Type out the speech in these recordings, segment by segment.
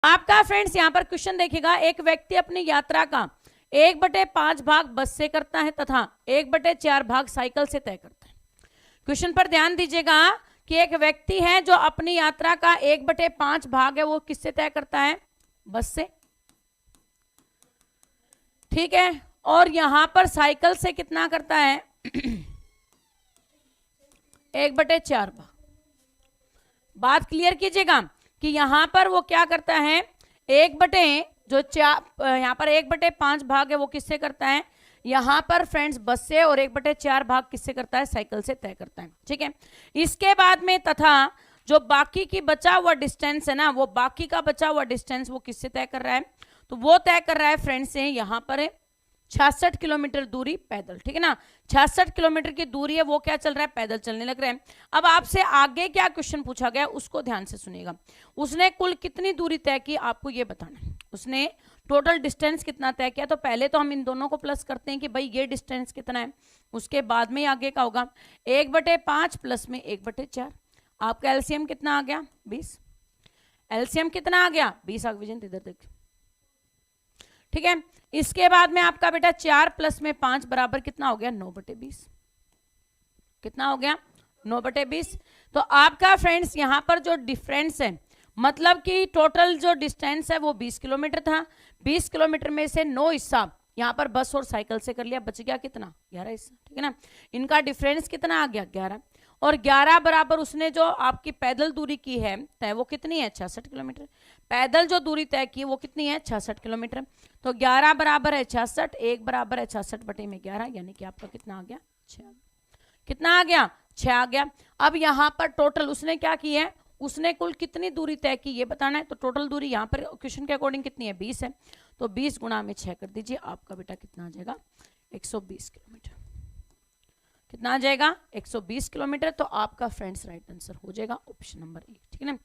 आपका फ्रेंड्स यहां पर क्वेश्चन देखिएगा, एक व्यक्ति अपनी यात्रा का 1/5 भाग बस से करता है तथा 1/4 भाग साइकिल से तय करता है। क्वेश्चन पर ध्यान दीजिएगा कि एक व्यक्ति है जो अपनी यात्रा का 1/5 भाग है वो किससे तय करता है? बस से, ठीक है। और यहां पर साइकिल से कितना करता है? 1/4 भाग। बात क्लियर कीजिएगा कि यहां पर वो क्या करता है, यहां पर 1/5 भाग है वो किससे करता है? यहां पर फ्रेंड्स बस से, और 1/4 भाग किससे करता है? साइकिल से तय करता है, ठीक है। इसके बाद में तथा जो बाकी की बचा हुआ डिस्टेंस है ना, वो बाकी का बचा हुआ डिस्टेंस वो किससे तय कर रहा है? तो वो तय कर रहा है फ्रेंड्स से, यहां पर है 66 किलोमीटर दूरी पैदल, ठीक है ना। 66 किलोमीटर की दूरी है, वो क्या चल रहा है? पैदल चलने लग रहा है। अब आपसे आगे क्या क्वेश्चन पूछा गया उसको ध्यान से सुनिएगा। उसने कुल कितनी दूरी तय की आपको ये बताना है। उसने टोटल डिस्टेंस कितना तय किया? तो पहले तो हम इन दोनों को प्लस करते हैं कि भाई ये डिस्टेंस कितना है, उसके बाद में आगे का होगा 1/5 प्लस में 1/4। आपका एलसीएम कितना आ गया? 20। एलसीएम कितना आ गया? 20 आ गया, इधर देख, ठीक है। इसके बाद में आपका बेटा 4 प्लस में 5 बराबर कितना हो गया? 9/20। कितना हो गया? 9/20। तो आपका फ्रेंड्स यहां पर जो डिफरेंस है, मतलब कि टोटल जो डिस्टेंस है वो 20 किलोमीटर था। 20 किलोमीटर में से 9 हिस्सा यहां पर बस और साइकिल से कर लिया, बच गया कितना? 11 हिस्सा, ठीक है ना। इनका डिफरेंस कितना आ गया? 11। और 11 बराबर उसने जो आपकी पैदल दूरी की है तय, वो कितनी है? 66 किलोमीटर। पैदल जो दूरी तय की वो कितनी है? 66 किलोमीटर। तो 11 बराबर है 66, 1 बराबर है 66/11, यानी कि आपका कितना आ गया? 6। कितना आ गया? 6 आ गया। अब यहां पर टोटल उसने क्या की है, उसने कुल कितनी दूरी तय की ये बताना है। तो टोटल दूरी यहां पर क्वेश्चन के अकॉर्डिंग कितनी है? 20 है। तो 20 गुणा में 6 कर दीजिए, आपका बेटा कितना आ जाएगा? 120 किलोमीटर। कितना आ जाएगा? 120 किलोमीटर। तो आपका फ्रेंड्स राइट आंसर हो जाएगा ऑप्शन नंबर 1, ठीक है ना।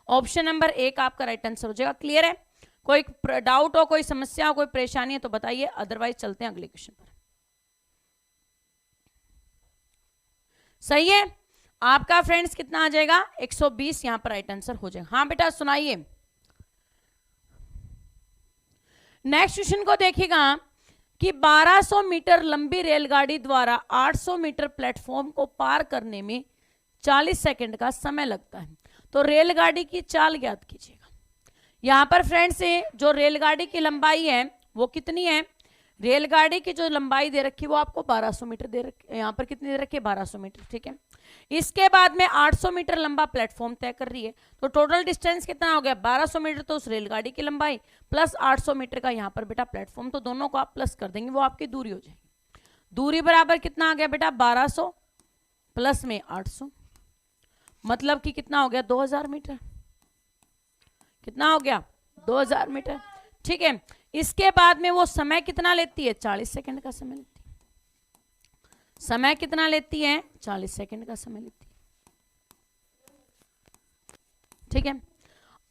ऑप्शन नंबर 1 आपका राइट आंसर हो जाएगा। क्लियर है? कोई डाउट हो, कोई समस्या हो, कोई परेशानी है तो बताइए, अदरवाइज चलते हैं अगले क्वेश्चन पर। सही है? आपका फ्रेंड्स कितना आ जाएगा? 120 यहां पर राइट आंसर हो जाएगा। हाँ बेटा सुनाइए। नेक्स्ट क्वेश्चन को देखिएगा कि 1200 मीटर लंबी रेलगाड़ी द्वारा 800 मीटर प्लेटफॉर्म को पार करने में 40 सेकंड का समय लगता है। तो रेलगाड़ी की चाल ज्ञात कीजिएगा। यहां पर फ्रेंड्स जो रेलगाड़ी की लंबाई है वो कितनी है? रेलगाड़ी की जो लंबाई दे रखी है वो आपको 1200 मीटर दे रखी है। यहाँ पर कितनी दे रखी है? 1200 मीटर, ठीक है। इसके बाद में 800 मीटर लंबा प्लेटफॉर्म तय कर रही है। तो टोटल डिस्टेंस कितना हो गया? 1200 मीटर तो उस रेलगाड़ी की लंबाई प्लस 800 मीटर का यहाँ पर बेटा प्लेटफॉर्म, तो दोनों को आप प्लस कर देंगे, वो आपकी दूरी हो जाएगी। दूरी बराबर कितना आ गया बेटा? 1200 प्लस में 800, मतलब कि कितना हो गया? 2000 मीटर। कितना हो गया? 2000 मीटर, ठीक है। इसके बाद में वो समय कितना लेती है? 40 सेकंड का समय लेती है। समय कितना लेती है? 40 सेकंड का समय लेती है, ठीक है।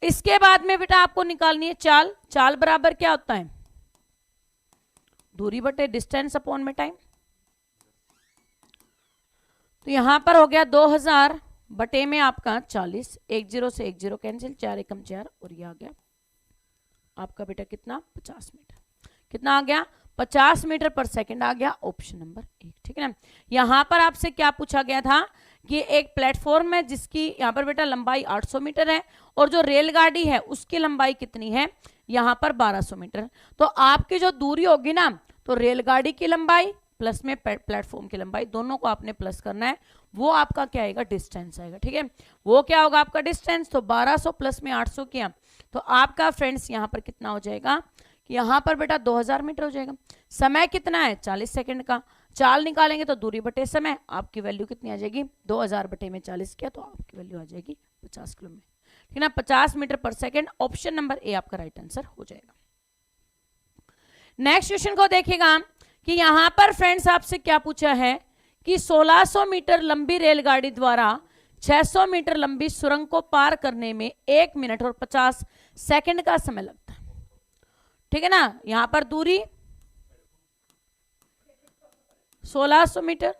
इसके बाद में बेटा आपको निकालनी है चाल। चाल बराबर क्या होता है? दूरी बटे डिस्टेंस अपॉन में टाइम। तो यहां पर हो गया 2000 बटे में आपका 40, 10 से 10 कैंसिल, 4 एकम 4, और ये आ गया आपका बेटा कितना? 50 मीटर। कितना आ गया? 50 मीटर पर सेकंड आ गया, ऑप्शन नंबर 1, ठीक है ना। यहां पर आपसे क्या पूछा गया था कि एक प्लेटफॉर्म है जिसकी यहां पर बेटा लंबाई 800 मीटर है, और जो रेलगाड़ी है उसकी लंबाई कितनी है? यहां पर 1200 मीटर। तो आपकी जो दूरी होगी ना, तो रेलगाड़ी की लंबाई प्लस में प्लेटफॉर्म की लंबाई, दोनों को आपने प्लस करना है, वो आपका क्या आएगा? डिस्टेंस आएगा, ठीक है। वो क्या होगा आपका डिस्टेंस? तो 1200 प्लस में 800 किया तो आपका फ्रेंड्स यहां पर कितना हो जाएगा कि यहां पर बेटा 2000 मीटर हो जाएगा। समय कितना है? 40 सेकंड का। चाल निकालेंगे तो दूरी बटे समय, आपकी वैल्यू कितनी आ जाएगी? 2000 बटे में 40 किया तो आपकी वैल्यू आ जाएगी 50 किलोमीटर, ठीक है ना। 50 मीटर पर सेकंड, ऑप्शन नंबर ए आपका राइट आंसर हो जाएगा। नेक्स्ट क्वेश्चन को देखिएगा कि यहां पर फ्रेंड्स आपसे क्या पूछा है कि 1600 मीटर लंबी रेलगाड़ी द्वारा 600 मीटर लंबी सुरंग को पार करने में 1 मिनट और 50 सेकंड का समय लगता है, ठीक है ना। यहां पर दूरी 1600 मीटर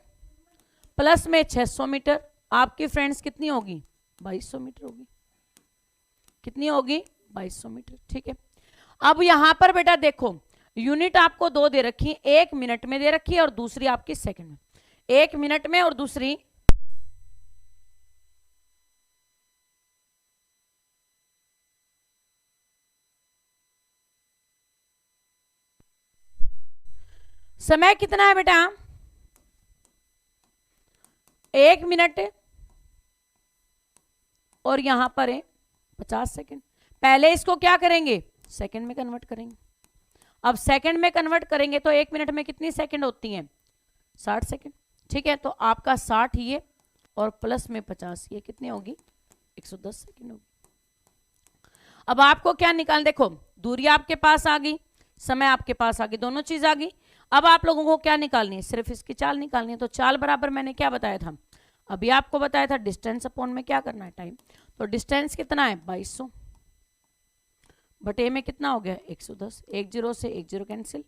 प्लस में 600 मीटर, आपकी फ्रेंड्स कितनी होगी? 2200 मीटर होगी। कितनी होगी? 2200 मीटर। ठीक है, अब यहां पर बेटा देखो यूनिट आपको दो दे रखी है, एक मिनट में दे रखी है और दूसरी आपकी सेकंड में, एक मिनट में और दूसरी समय कितना है बेटा, 1 मिनट और यहां पर है 50 सेकंड। पहले इसको क्या करेंगे, सेकंड में कन्वर्ट करेंगे। अब सेकंड में कन्वर्ट करेंगे तो 1 मिनट में कितनी सेकंड होती हैं, 60 सेकंड। ठीक है, तो आपका 60 ये और प्लस में 50 ये कितनी होगी, 110 सेकंड होगी। अब आपको क्या निकाल, देखो दूरी आपके पास आ गई, समय आपके पास आ गई, दोनों चीज आ गई। अब आप लोगों को क्या निकालनी है, सिर्फ इसकी चाल निकालनी है। तो चाल बराबर मैंने क्या बताया था, अभी आपको बताया था डिस्टेंस अपॉन में क्या करना है, टाइम। तो डिस्टेंस कितना है 2200 बटे में कितना हो गया 110, 10 से 10 कैंसिल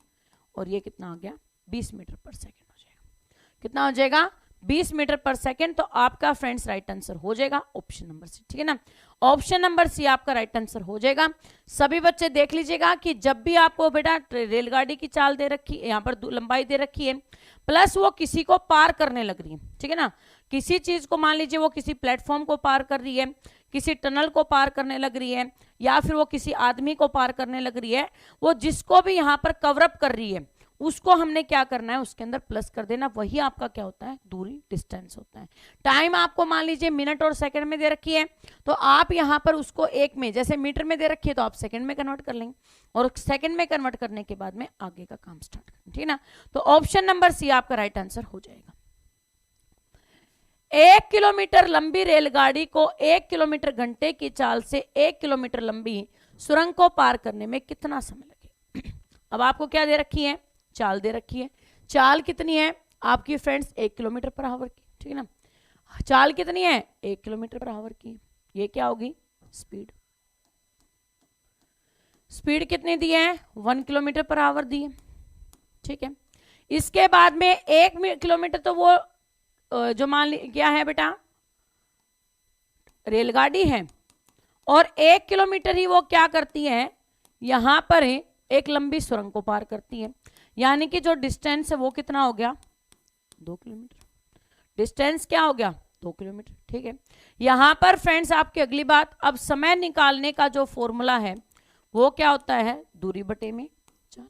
और ये कितना हो गया 20 मीटर पर सेकेंड हो जाएगा। कितना हो जाएगा 20 मीटर पर सेकेंड। तो आपका फ्रेंड्स राइट आंसर हो जाएगा ऑप्शन नंबर सी। ठीक है ना, ऑप्शन नंबर सी आपका राइट आंसर हो जाएगा। सभी बच्चे देख लीजिएगा कि जब भी आपको बेटा रेलगाड़ी की चाल दे रखी है, यहाँ पर लंबाई दे रखी है, प्लस वो किसी को पार करने लग रही है, ठीक है ना, किसी चीज को मान लीजिए वो किसी प्लेटफॉर्म को पार कर रही है, किसी टनल को पार करने लग रही है, या फिर वो किसी आदमी को पार करने लग रही है, वो जिसको भी यहाँ पर कवरअप कर रही है उसको हमने क्या करना है, उसके अंदर प्लस कर देना, वही आपका क्या होता है, दूरी, डिस्टेंस होता है। टाइम आपको मान लीजिए मिनट और सेकंड में दे रखी है, तो आप यहाँ पर उसको एक में, जैसे मीटर में दे रखी है तो आप सेकंड में कन्वर्ट कर लेंगे और सेकंड में कन्वर्ट करने के बाद में आगे का काम स्टार्ट करेंगे। ठीक है ना, तो ऑप्शन नंबर सी आपका राइट आंसर हो जाएगा। 1 किलोमीटर लंबी रेलगाड़ी को 1 किलोमीटर घंटे की चाल से 1 किलोमीटर लंबी सुरंग को पार करने में कितना समय लगे। अब आपको क्या दे रखी है, चाल दे रखी है। चाल कितनी है आपकी फ्रेंड्स 1 किलोमीटर पर आवर की। ठीक है ना, चाल कितनी है 1 किलोमीटर पर आवर की। ये क्या होगी स्पीड। स्पीड कितनी दी है 1 किलोमीटर पर आवर दी है। ठीक है, इसके बाद में 1 किलोमीटर तो वो जो मान ली क्या है बेटा रेलगाड़ी है, और 1 किलोमीटर ही वो क्या करती है, यहां पर है एक लंबी सुरंग को पार करती है, यानी कि जो डिस्टेंस है वो कितना हो गया 2 किलोमीटर। डिस्टेंस क्या हो गया 2 किलोमीटर। ठीक है, यहां पर फ्रेंड्स आपकी अगली बात, अब समय निकालने का जो फॉर्मूला है वो क्या होता है, दूरी बटे में चाल।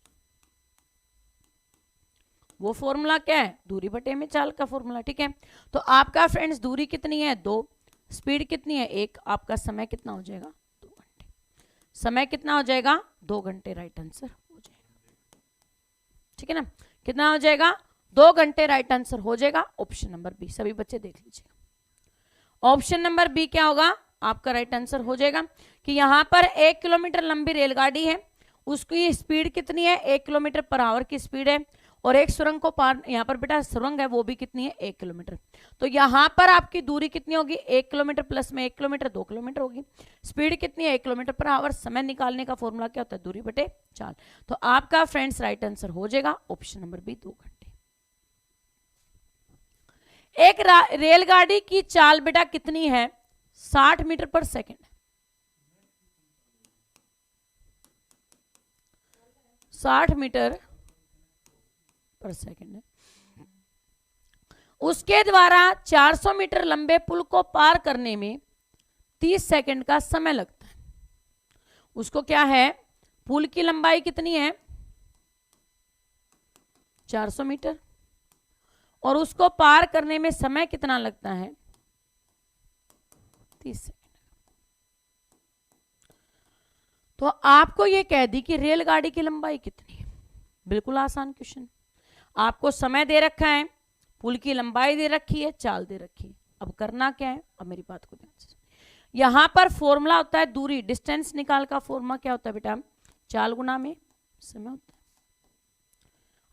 वो फॉर्मूला क्या है, दूरी बटे में चाल का फॉर्मूला। ठीक है, तो आपका फ्रेंड्स दूरी कितनी है 2, स्पीड कितनी है 1, आपका समय कितना हो जाएगा 2 घंटे। समय कितना हो जाएगा 2 घंटे, राइट आंसर हो जाएगा। ठीक है ना, कितना हो जाएगा 2 घंटे, राइट आंसर हो जाएगा ऑप्शन नंबर बी। सभी बच्चे देख लीजिएगा, ऑप्शन नंबर बी क्या होगा आपका राइट आंसर हो जाएगा कि यहां पर 1 किलोमीटर लंबी रेलगाड़ी है, उसकी स्पीड कितनी है 1 किलोमीटर पर आवर की स्पीड है, और एक सुरंग को पार, यहाँ पर बेटा सुरंग है वो भी कितनी है 1 किलोमीटर। तो यहाँ पर आपकी दूरी कितनी होगी 1 किलोमीटर प्लस में 1 किलोमीटर 2 किलोमीटर होगी। स्पीड कितनी है 1 किलोमीटर पर आवर। समय निकालने का फॉर्मूला क्या होता है, दूरी बटे चाल। तो आपका फ्रेंड्स राइट आंसर हो जाएगा ऑप्शन नंबर बी 2 घंटे। एक रेलगाड़ी की चाल बेटा कितनी है 60 मीटर पर सेकेंड। 60 मीटर पर सेकेंड है, उसके द्वारा 400 मीटर लंबे पुल को पार करने में 30 सेकंड का समय लगता है। उसको क्या है, पुल की लंबाई कितनी है 400 मीटर, और उसको पार करने में समय कितना लगता है 30 सेकंड। तो आपको ये कह दी कि रेलगाड़ी की लंबाई कितनी है, बिल्कुल आसान क्वेश्चन। आपको समय दे रखा है, पुल की लंबाई दे रखी है, चाल दे रखी है। अब करना क्या है, अब मेरी बात को ध्यान से, यहां पर फॉर्मूला होता है दूरी, डिस्टेंस निकाल का फॉर्मूला क्या होता है बेटा, चाल गुना में समय होता है।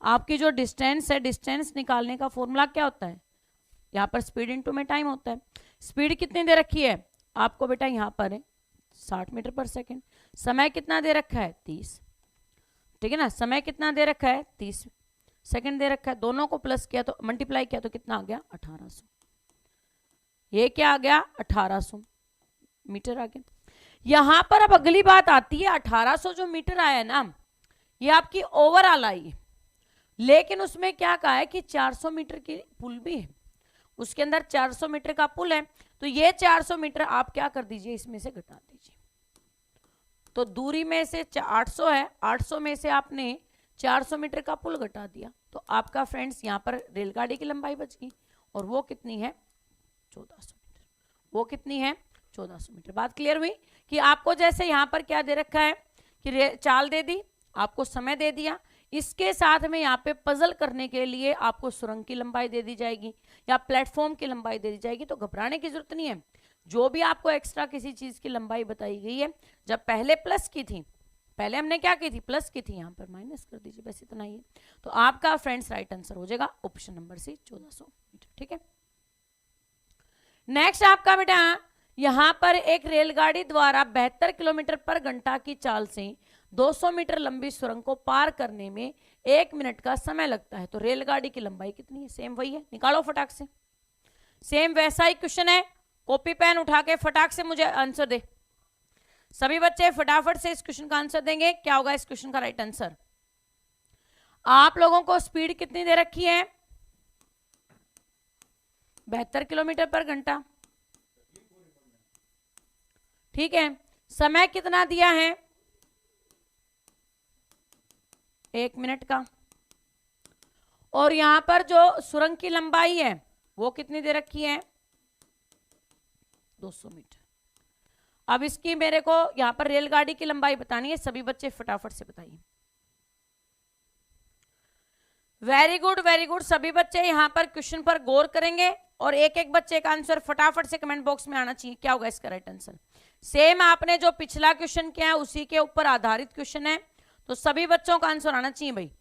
आपकी जो डिस्टेंस है, डिस्टेंस निकालने का फॉर्मूला क्या होता है, यहाँ पर स्पीड इनटू में टाइम होता है। स्पीड कितनी दे रखी है आपको बेटा, यहाँ पर है 60 मीटर पर सेकेंड। समय कितना दे रखा है 30। ठीक है ना, समय कितना दे रखा है 30 सेकंड दे रखा है। दोनों को प्लस किया तो मल्टीप्लाई किया तो कितना आ गया 1800। ये क्या आ गया 1800 मीटर आ गया। यहां पर अब अगली बात आती है, 1800 जो मीटर आया ना, ये आपकी ओवरऑल आई, लेकिन उसमें क्या कहा है कि 400 मीटर की पुल भी है, उसके अंदर 400 मीटर का पुल है, तो ये 400 मीटर आप क्या कर दीजिए, इसमें से घटा दीजिए। तो दूरी में से 800 है, 800 में से आपने 400 मीटर का पुल घटा दिया, तो आपका फ्रेंड्स यहाँ पर रेलगाड़ी की लंबाई बच गई, और वो कितनी है, 1400 मीटर। वो कितनी है, 1400 मीटर। बात क्लियर हुई कि आपको जैसे यहाँ पर क्या दे रखा है कि चाल दे दी, आपको समय दे दिया, इसके साथ में यहाँ पे पजल करने के लिए आपको सुरंग की लंबाई दे दी जाएगी या प्लेटफॉर्म की लंबाई दे दी जाएगी, तो घबराने की जरूरत नहीं है। जो भी आपको एक्स्ट्रा किसी चीज की लंबाई बताई गई है, जब पहले प्लस की थी, पहले हमने क्या की थी, प्लस की थी, यहाँ पर माइनस कर दीजिए, बस इतना ही है। तो आपका फ्रेंड्स राइट आंसर हो जाएगा ऑप्शन नंबर सी, 1400 मीटर। ठीक है, नेक्स्ट आपका बेटा, यहां पर एक रेलगाड़ी द्वारा 72 किलोमीटर पर घंटा की चाल से 200 मीटर लंबी सुरंग को पार करने में 1 मिनट का समय लगता है, तो रेलगाड़ी की लंबाई कितनी है, सेम वही है, निकालो फटाक से, सेम वैसा ही क्वेश्चन है, कॉपी पेन उठा के फटाक से मुझे आंसर दे। सभी बच्चे फटाफट से इस क्वेश्चन का आंसर देंगे, क्या होगा इस क्वेश्चन का राइट आंसर। आप लोगों को स्पीड कितनी दे रखी है, 72 किलोमीटर पर घंटा, ठीक है, समय कितना दिया है, 1 मिनट का, और यहां पर जो सुरंग की लंबाई है वो कितनी दे रखी है, 200 मीटर। अब इसकी मेरे को यहां पर रेलगाड़ी की लंबाई बतानी है, सभी बच्चे फटाफट से बताइए। वेरी गुड, वेरी गुड, सभी बच्चे यहां पर क्वेश्चन पर गौर करेंगे और एक एक बच्चे का आंसर फटाफट से कमेंट बॉक्स में आना चाहिए, क्या होगा इसका राइट आंसर। सेम आपने जो पिछला क्वेश्चन किया है उसी के ऊपर आधारित क्वेश्चन है, तो सभी बच्चों का आंसर आना चाहिए भाई।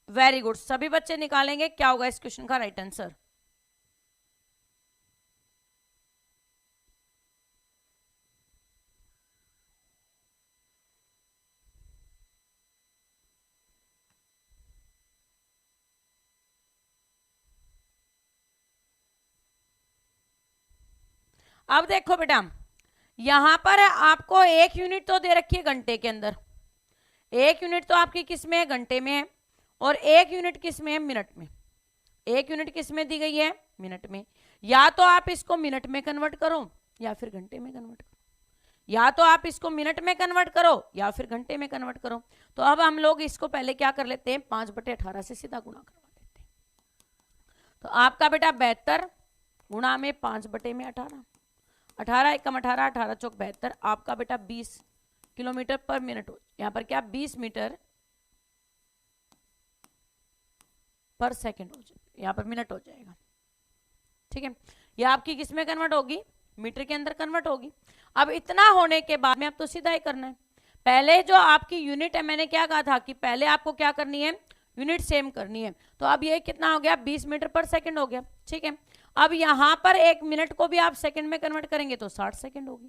वेरी गुड, सभी बच्चे निकालेंगे क्या होगा इस क्वेश्चन का राइट आंसर। अब देखो बेटा, यहां पर आपको 1 यूनिट तो दे रखी है घंटे के अंदर, 1 यूनिट तो आपकी किस में है, घंटे में है, और 1 यूनिट किस में है, मिनट में। 1 यूनिट किस में दी गई है, मिनट में। या तो आप इसको मिनट में कन्वर्ट करो या फिर घंटे में कन्वर्ट करो, या तो आप इसको मिनट में कन्वर्ट करो या फिर घंटे में कन्वर्ट करो। तो अब हम लोग इसको पहले क्या कर लेते हैं, 5/18 से सीधा गुणा करवा देते हैं। तो आपका बेटा 72 गुणा में 5/18, 18 एकम 18, 18 चौक 72, आपका बेटा 20 किलोमीटर पर मिनट हो, यहां पर क्या 20 मीटर पर सेकंड हो जाएगा, यहां पर मिनट हो जाएगा, ठीक है। यह आपकी किस में कन्वर्ट होगी, मीटर के अंदर कन्वर्ट होगी। अब इतना होने के बाद में अब तो सीधा ही करना है, पहले जो आपकी यूनिट है, मैंने क्या कहा था कि पहले आपको क्या करनी है, यूनिट सेम करनी है। तो अब ये कितना हो गया, 20 मीटर पर सेकंड हो गया, ठीक है। अब यहां पर 1 मिनट को भी आप सेकंड में कन्वर्ट करेंगे तो 60 सेकंड होगी,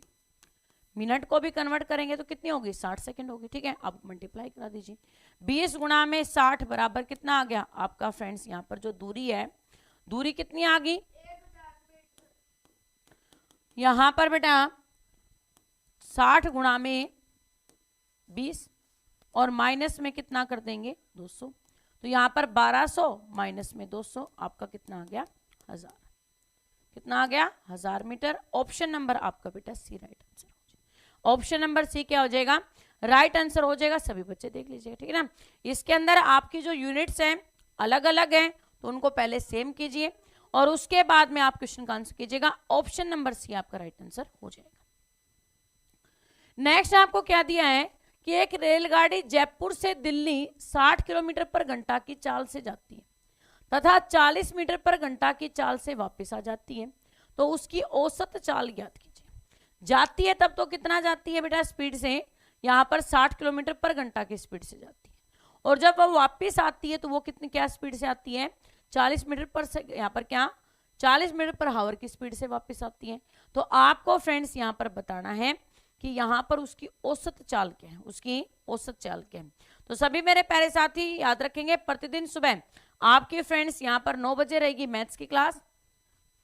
मिनट को भी कन्वर्ट करेंगे तो कितनी होगी, 60 सेकंड होगी, ठीक है। अब मल्टीप्लाई करा दीजिए, 20 गुणा में 60 बराबर कितना आ गया आपका फ्रेंड्स, यहाँ पर जो दूरी है, दूरी कितनी आ गई, यहां पर बेटा 60 गुणा में 20 और माइनस में कितना कर देंगे, 200, तो यहां पर 1200 माइनस में 200, आपका कितना आ गया, 1000, कितना आ गया, 1000 मीटर। ऑप्शन नंबर आपका बेटा सी राइट आंसर हो जाएगा, ऑप्शन नंबर सी क्या हो जाएगा, राइट आंसर हो जाएगा। सभी बच्चे देख लीजिएगा, ठीक है ना। इसके अंदर आपकी जो यूनिट्स हैं अलग अलग हैं, तो उनको पहले सेम कीजिए और उसके बाद में आप क्वेश्चन का आंसर कीजिएगा, ऑप्शन नंबर सी आपका राइट आंसर हो जाएगा। नेक्स्ट आपको क्या दिया है कि एक रेलगाड़ी जयपुर से दिल्ली 60 किलोमीटर पर घंटा की चाल से जाती है तथा 40 मीटर पर घंटा की चाल से वापस आ जाती है, तो उसकी औसत चाल ज्ञात कीजिए। जाती है तब तो कितना जाती है बेटा स्पीड से, यहाँ पर 60 किलोमीटर पर घंटा की स्पीड से जाती है, और जब वो वापस आती है तो वो कितनी क्या स्पीड से आती है, 40 मीटर पर से, यहाँ पर क्या 40 मीटर पर हावर की स्पीड से वापस आती है। तो आपको फ्रेंड्स यहाँ पर बताना है कि यहाँ पर उसकी औसत चाल क्या है, उसकी औसत चाल क्या है। तो सभी मेरे प्यारे साथी याद रखेंगे, प्रतिदिन सुबह आपके फ्रेंड्स यहाँ पर 9 बजे रहेगी मैथ्स की क्लास।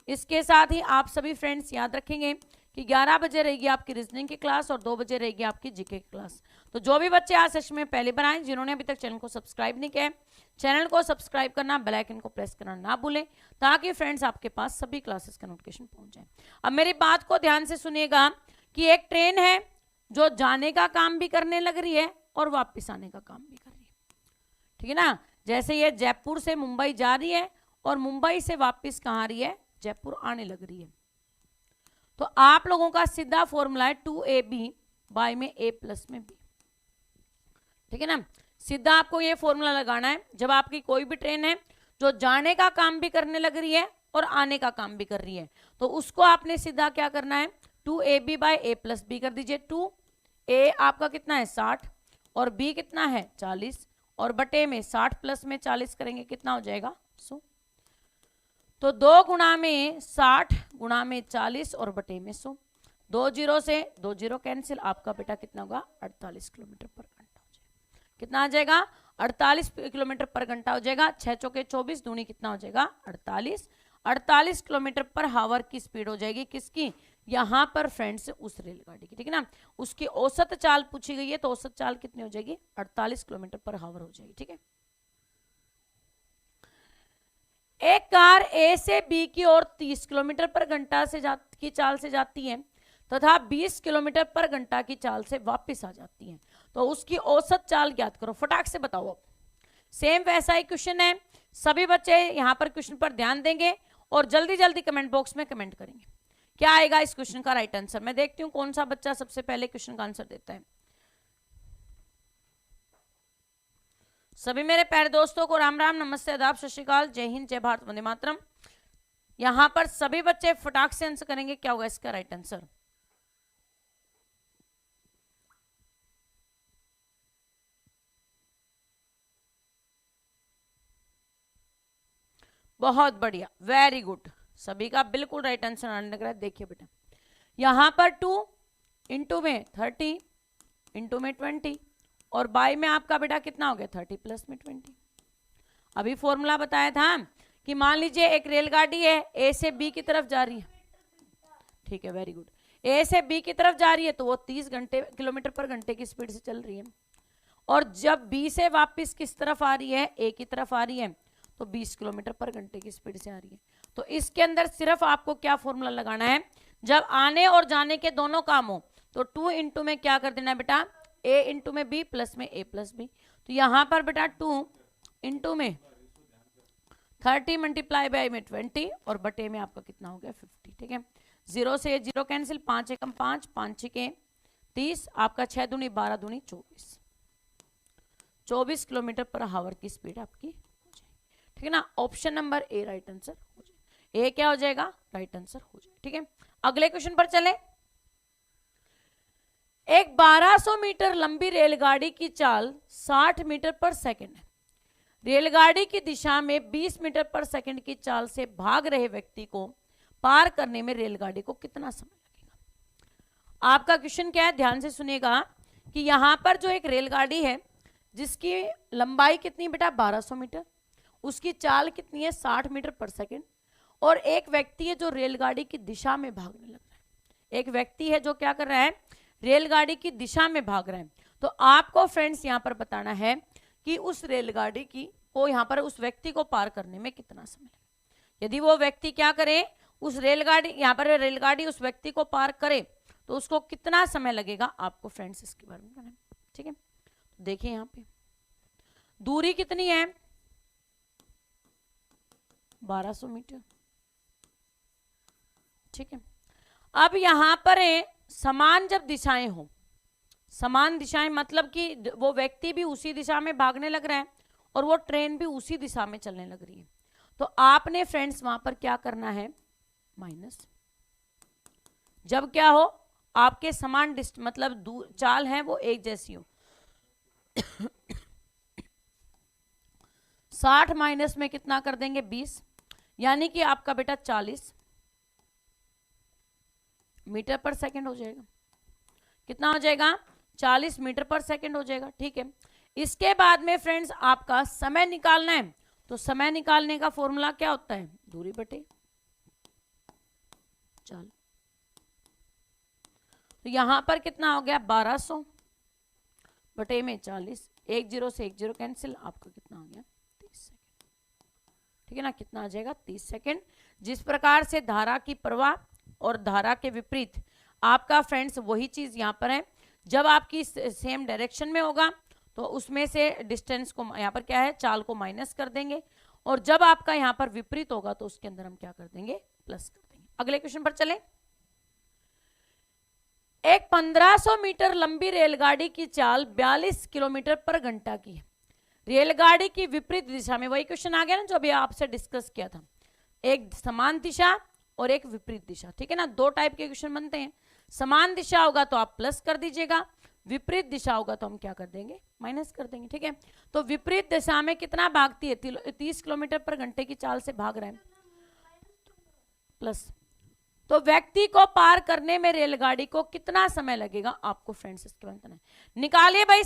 इसके साथ ही आप सभी फ्रेंड्स याद रखेंगे कि 11 बजे रहेगी आपकी रीजनिंग की क्लास और 2 बजे रहेगी आपकी जीके की क्लास। तो जो भी बच्चे आज सेशन में पहले बार आए, जिन्होंने अभी तक चैनल को सब्सक्राइब नहीं किया है, चैनल को सब्सक्राइब करना, बेल आइकन को प्रेस करना ना भूलें, ताकि फ्रेंड्स आपके पास सभी क्लासेस का नोटिफिकेशन पहुंच जाए। अब मेरी बात को ध्यान से सुनिएगा कि एक ट्रेन है जो जाने का काम भी करने लग रही है और वापस आने का काम भी कर रही है, ठीक है ना। जैसे ये जयपुर से मुंबई जा रही है और मुंबई से वापस कहाँ आ रही है, जयपुर आने लग रही है। तो आप लोगों का सीधा फॉर्मूला है 2ab बाय में a प्लस में b, ठीक है ना। सीधा आपको ये फॉर्मूला लगाना है। जब आपकी कोई भी ट्रेन है जो जाने का काम भी करने लग रही है और आने का काम भी कर रही है, तो उसको आपने सीधा क्या करना है, 2ab bye a plus b कर दीजिए। 2a आपका कितना है 60 और b कितना है 40 और बटे में 60 प्लस में 40 करेंगे कितना हो जाएगा 100। तो 2 गुणा में 60 गुणा में 40 और बटे में 100, 2 जीरो से 2 जीरो कैंसिल, आपका बेटा कितना होगा 48 किलोमीटर पर घंटा हो जाएगा। कितना आ जाएगा 48 किलोमीटर पर घंटा हो जाएगा। 6 चौके 24 दूनी कितना हो जाएगा 48 किलोमीटर पर हावर की स्पीड हो जाएगी किसकी, यहां पर फ्रेंड्स उस रेलगाड़ी की, ठीक है ना। उसकी औसत चाल पूछी गई है, तो औसत चाल कितनी हो जाएगी 48 किलोमीटर पर हावर हो जाएगी, ठीक है। एक कार ए से बी की ओर 30 किलोमीटर पर घंटा की चाल से जाती है तथा 20 किलोमीटर पर घंटा की चाल से वापस आ जाती है, तो उसकी औसत चाल ज्ञात करो। फटाक से बताओ। अब सेम वैसा ही क्वेश्चन है, सभी बच्चे यहां पर क्वेश्चन पर ध्यान देंगे और जल्दी जल्दी कमेंट बॉक्स में कमेंट करेंगे क्या आएगा इस क्वेश्चन का राइट आंसर। मैं देखती हूं कौन सा बच्चा सबसे पहले क्वेश्चन का आंसर देता है। सभी मेरे प्यारे दोस्तों को राम राम, नमस्ते, आदाब, सत श्री अकाल, जय हिंद, जय भारत, वंदे मातरम। यहां पर सभी बच्चे फटाक से आंसर करेंगे क्या होगा इसका राइट आंसर। बहुत बढ़िया, वेरी गुड, सभी का बिल्कुल राइट आंसर आने लग रहा है। देखिए बेटा, यहां पर 2 इंटू में 30 इंटू में 20 और बाय में आपका बेटा कितना हो गया 30 प्लस में 20। अभी फॉर्मूला बताया था कि मान लीजिए एक रेलगाड़ी है ए से बी की तरफ जा रही है, ठीक है, वेरी गुड। ए से बी की तरफ जा रही है तो वो 30 किलोमीटर पर घंटे की स्पीड से चल रही है, और जब बी से वापस किस तरफ आ रही है, ए की तरफ आ रही है, तो 20 किलोमीटर पर घंटे की स्पीड से आ रही है। तो इसके अंदर सिर्फ आपको क्या फॉर्मूला लगाना है, जब आने और जाने के दोनों काम हो तो 2 इंटू में क्या कर देना है बेटा, a इंटू में b प्लस में a प्लस b। तो यहां पर बेटा 2 इंटू में 30 मल्टीप्लाई बाय में 20 और बटे में आपका कितना हो गया 50, ठीक है। 0 से 0 कैंसिल, 5 एकम 5, 5 छके 30, आपका 6 दूनी 12 दूनी 24 किलोमीटर पर हावर की स्पीड आपकी हो जाएगी, ठीक है ना। Option number A right answer हो जाएगा। ए क्या हो जाएगा राइट आंसर हो जाएगा, ठीक है। अगले क्वेश्चन पर चले। एक 1200 मीटर लंबी रेलगाड़ी की चाल 60 मीटर पर सेकंड है। रेलगाड़ी की दिशा में 20 मीटर पर सेकंड की चाल से भाग रहे व्यक्ति को पार करने में रेलगाड़ी को कितना समय लगेगा। आपका क्वेश्चन क्या है, ध्यान से सुनिएगा कि यहां पर जो एक रेलगाड़ी है जिसकी लंबाई कितनी बेटा 1200 मीटर, उसकी चाल कितनी है 60 मीटर पर सेकंड, और एक व्यक्ति है जो रेलगाड़ी की दिशा में भागने लग रहा है। एक व्यक्ति है जो क्या कर रहा है, रेलगाड़ी की दिशा में भाग रहे हैं। तो आपको फ्रेंड्स यहां पर बताना है कि उस रेलगाड़ी की को यहां पर उस व्यक्ति को पार करने में कितना समय लगेगा। यदि वो व्यक्ति क्या करे, उस रेलगाड़ी यहां पर रेलगाड़ी उस व्यक्ति को पार करे तो उसको कितना समय लगेगा, आपको फ्रेंड्स इसके बारे में बताना है, ठीक है। तो देखिए यहां पे दूरी कितनी है 1200 मीटर, ठीक है। अब यहां पर समान जब दिशाएं हो, समान दिशाएं मतलब कि वो व्यक्ति भी उसी दिशा में भागने लग रहा है और वो ट्रेन भी उसी दिशा में चलने लग रही है, तो आपने फ्रेंड्स वहां पर क्या करना है माइनस। जब क्या हो आपके समान मतलब चाल है वो एक जैसी हो 60 माइनस में कितना कर देंगे 20, यानी कि आपका बेटा 40 मीटर पर सेकंड हो जाएगा। कितना हो जाएगा 40 मीटर पर सेकंड हो जाएगा, ठीक है। इसके बाद में फ्रेंड्स आपका समय निकालना है, तो समय निकालने का फॉर्मूला क्या होता है, दूरी बटे चाल। तो यहां पर कितना हो गया 1200 बटे में 40, 10 से 10 कैंसिल, आपका कितना हो गया 30 सेकेंड। ठीक है ना, कितना आ जाएगा 30 सेकेंड। जिस प्रकार से धारा की प्रवाह और धारा के विपरीत आपका फ्रेंड्स वही चीज यहां पर है। जब आपकी सेम डायरेक्शन में होगा तो उसमें से डिस्टेंस को यहाँ पर क्या है चाल को माइनस कर देंगे, और जब आपका यहाँ पर विपरीत होगा तो उसके अंदर हम क्या कर देंगे प्लस कर देंगे। अगले क्वेश्चन पर चलें। एक 1500 मीटर लंबी रेलगाड़ी की चाल 42 किलोमीटर पर घंटा की है। रेलगाड़ी की विपरीत दिशा में, वही क्वेश्चन आ गया ना जो अभी आपसे डिस्कस किया था, एक समान दिशा और एक विपरीत दिशा। ठीक है ना, दो टाइप के क्वेश्चन बनते हैं। समान दिशा होगा तो आप प्लस कर दीजिएगा, विपरीत दिशा होगा तो हम क्या कर देंगे माइनस कर देंगे। ठीक है, तो विपरीत दिशा में कितना भागती है 30 किलोमीटर पर घंटे की चाल से भाग रहे हैं प्लस। तो व्यक्ति को पार करने में रेलगाड़ी को कितना समय लगेगा आपको फ्रेंड्स इसके बारे में निकालिए भाई।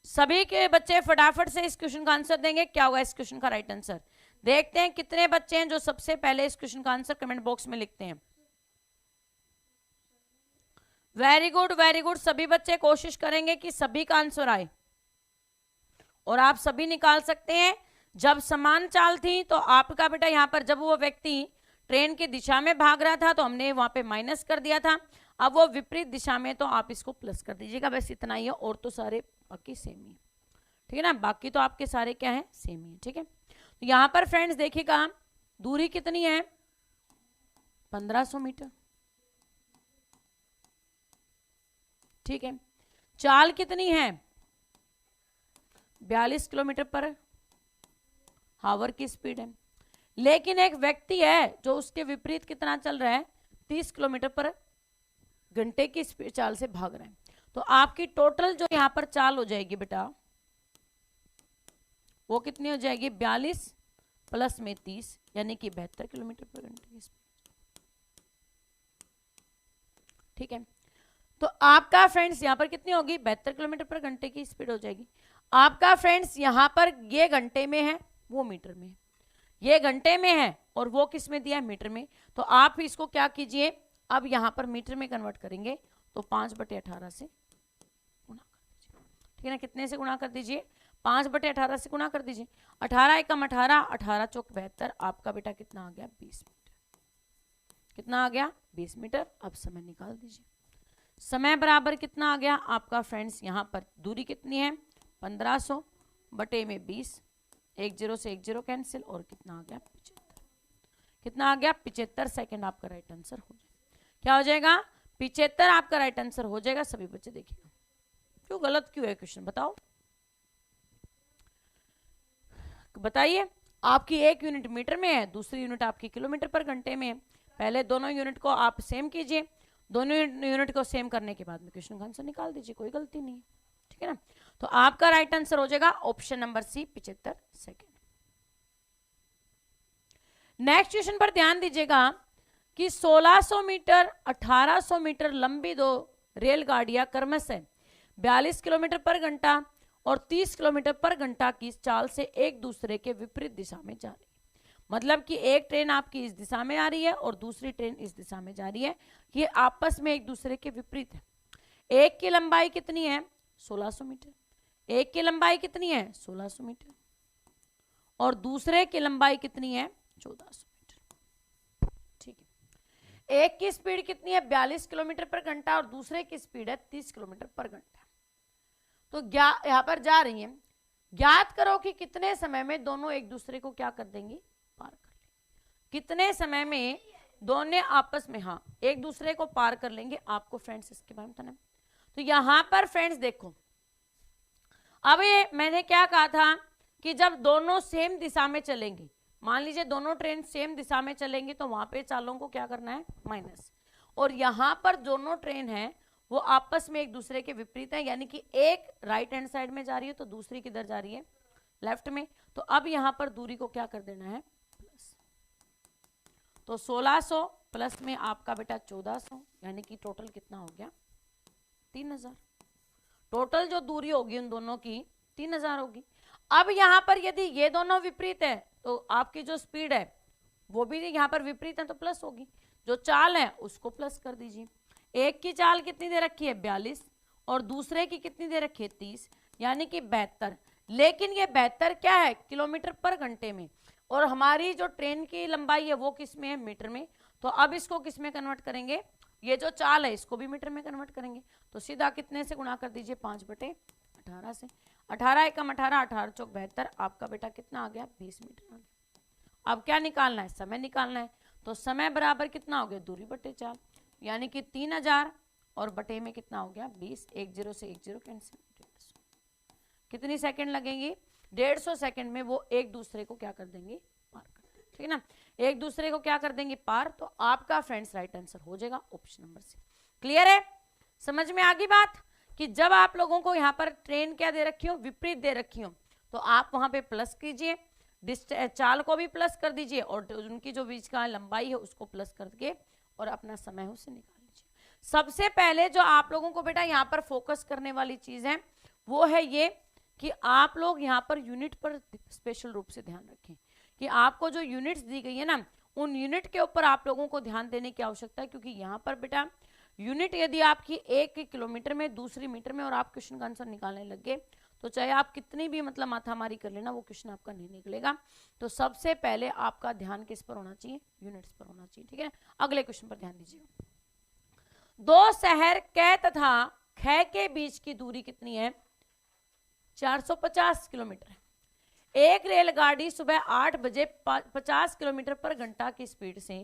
सभी के बच्चे फटाफट से इस क्वेश्चन का आंसर देंगे। क्या होगा इस क्वेश्चन का राइट आंसर, देखते हैं कितने बच्चे हैं जो सबसे पहले इस क्वेश्चन का आंसर कमेंट बॉक्स में लिखते हैं। वेरी गुड वेरी गुड, सभी बच्चे कोशिश करेंगे कि सभी का आंसर आए और आप सभी निकाल सकते हैं। जब समान चाल थी तो आपका बेटा यहां पर जब वो व्यक्ति ट्रेन की दिशा में भाग रहा था तो हमने वहां पे माइनस कर दिया था, अब वो विपरीत दिशा में तो आप इसको प्लस कर दीजिएगा। बस इतना ही है, और तो सारे बाकी सेम ही है। ठीक है ना, बाकी तो आपके सारे क्या है सेम ही है। ठीक है, तो यहां पर फ्रेंड्स देखिएगा दूरी कितनी है 1500 मीटर। ठीक है, चाल कितनी है 42 किलोमीटर पर हावर की स्पीड है, लेकिन एक व्यक्ति है जो उसके विपरीत कितना चल रहा है 30 किलोमीटर पर घंटे की स्पीड चाल से भाग रहा है। तो आपकी टोटल जो यहां पर चाल हो जाएगी बेटा वो कितनी हो जाएगी 42 प्लस में 30 यानी कि 72 किलोमीटर पर घंटे की स्पीड। ठीक है, तो आपका फ्रेंड्स यहां पर कितनी होगी 72 किलोमीटर पर घंटे की स्पीड हो जाएगी। आपका फ्रेंड्स यहां पर ये घंटे में है वो मीटर में है, ये घंटे में है और वो किस में दिया है मीटर में। तो आप इसको क्या कीजिए अब यहां पर मीटर में कन्वर्ट करेंगे तो 5/18 से गुणा कर दीजिए। ठीक है ना, कितने से गुणा कर दीजिए 5/18 से गुणा कर दीजिए। 18 एकम 18, 18 चौक 72, आपका बेटा कितना आ गया 20 मीटर। कितना आ गया 20 मीटर। अब समय निकाल दीजिए, समय बराबर कितना आ गया आपका फ्रेंड्स यहाँ पर दूरी कितनी है 1500 बटे में 20, 10 से 10 कैंसिल, और कितना आ गया 75। कितना आ गया 75 सेकंड आपका राइट आंसर हो जाएगा। क्या हो जाएगा 75 आपका राइट आंसर हो जाएगा। सभी बच्चे देखिएगा क्यों गलत क्यों है क्वेश्चन बताओ, बताइए। आपकी एक यूनिट मीटर में है, दूसरी यूनिट आपकी किलोमीटर पर घंटे में है। पहले दोनों यूनिट को आप सेम कीजिए, दोनों यूनिट को सेम करने के बाद में क्वेश्चन का आंसर निकाल दीजिए, कोई गलती नहीं है। ठीक है ना, तो आपका राइट आंसर हो जाएगा option number C 75 second. Next question पर ध्यान दीजिएगा कि 1600 मीटर 1800 मीटर लंबी दो रेलगाड़ियां क्रमशः 42 किलोमीटर पर घंटा और 30 किलोमीटर पर घंटा की चाल से एक दूसरे के विपरीत दिशा में जा रही है। मतलब कि एक ट्रेन आपकी इस दिशा में आ रही है और दूसरी ट्रेन इस दिशा में जा रही है, ये आपस में एक दूसरे के विपरीत है। एक की लंबाई कितनी है 1600 मीटर, एक की लंबाई कितनी है 1600 मीटर और दूसरे की लंबाई कितनी है 1400 मीटर। ठीक है, एक की स्पीड कितनी है 42 किलोमीटर पर घंटा और दूसरे की स्पीड है 30 किलोमीटर पर घंटा। तो यहां पर जा रही है, ज्ञात करो कि कितने समय में दोनों एक दूसरे को क्या कर देंगी पार कर लेंगे। कितने समय में दोनों आपस में हाँ एक दूसरे को पार कर लेंगे, आपको फ्रेंड्स इसके बारे में बताना। तो यहां पर फ्रेंड्स देखो, अब ये मैंने क्या कहा था कि जब दोनों सेम दिशा में चलेंगी, मान लीजिए दोनों ट्रेन सेम दिशा में चलेंगी तो वहां पे चालों को क्या करना है माइनस, और यहां पर दोनों ट्रेन है वो आपस में एक दूसरे के विपरीत है, यानी कि एक राइट हैंड साइड में जा रही है तो दूसरी किधर जा रही है लेफ्ट में। तो अब यहां पर दूरी को क्या कर देना है प्लस, तो 1600 प्लस में आपका बेटा 1400, यानी कि टोटल कितना हो गया 3000। टोटल जो दूरी होगी उन दोनों की 3000 होगी। अब यहां पर यदि ये दोनों विपरीत है तो आपकी जो स्पीड है वो भी यहां पर विपरीत है तो प्लस होगी। जो चाल है उसको प्लस कर दीजिए। एक की चाल कितनी दे रखी है 42 और दूसरे की कितनी दे रखी है 30, यानी कि 72। लेकिन ये 72 क्या है किलोमीटर पर घंटे में, और हमारी जो ट्रेन की लंबाई है वो किस में है मीटर में। तो अब इसको किस में कन्वर्ट करेंगे, ये जो चाल है इसको भी मीटर में कन्वर्ट करेंगे। तो सीधा कितने से गुणा कर दीजिए 5/18 से। 18 एकम 18, 18 चौक 72, आपका बेटा कितना आ गया 20 मीटर आ गया। अब क्या निकालना है, समय निकालना है। तो समय बराबर कितना हो गया दूरी बटे 4, यानी कि 3000 और बटे में कितना हो गया 20, 10 से 10 कैंसिल, 150। कितनी सेकंड लगेंगी 150 सेकंड में वो एक दूसरे को क्या कर देंगे पार कर देंगे, ठीक है ना, एक दूसरे को क्या कर देंगे पार। तो आपका फ्रेंड्स राइट आंसर हो जाएगा ऑप्शन नंबर सी। क्लियर है, समझ में आ गई बात कि जब आप लोगों को यहाँ पर ट्रेन क्या दे रखी हो विपरीत दे रखी हो तो आप वहां पे प्लस कीजिए, चाल को भी प्लस कर दीजिए और उनकी जो बीच का लंबाई है उसको प्लस करके और अपना समय उसे निकाल लीजिए। सबसे पहले जो आप लोगों को बेटा यहाँ पर फोकस करने वाली चीज है वो है ये कि आप लोग यहाँ पर यूनिट पर स्पेशल रूप से ध्यान रखें कि आपको जो यूनिट्स दी गई है ना उन यूनिट के ऊपर आप लोगों को ध्यान देने की आवश्यकता है, क्योंकि यहाँ पर बेटा यूनिट यदि आपकी 1 किलोमीटर में, दूसरी मीटर में और आप क्वेश्चन का आंसर निकालने लग गए तो चाहे आप कितनी भी मतलब माथामारी कर लेना वो क्वेश्चन आपका नहीं निकलेगा। तो सबसे पहले आपका ध्यान किस पर होना चाहिए, यूनिट्स पर होना चाहिए, ठीक है। अगले क्वेश्चन पर ध्यान दीजिए। दो शहर कै तथा खै के बीच की दूरी कितनी है 450 किलोमीटर। एक रेलगाड़ी सुबह 8 बजे 50 किलोमीटर पर घंटा की स्पीड से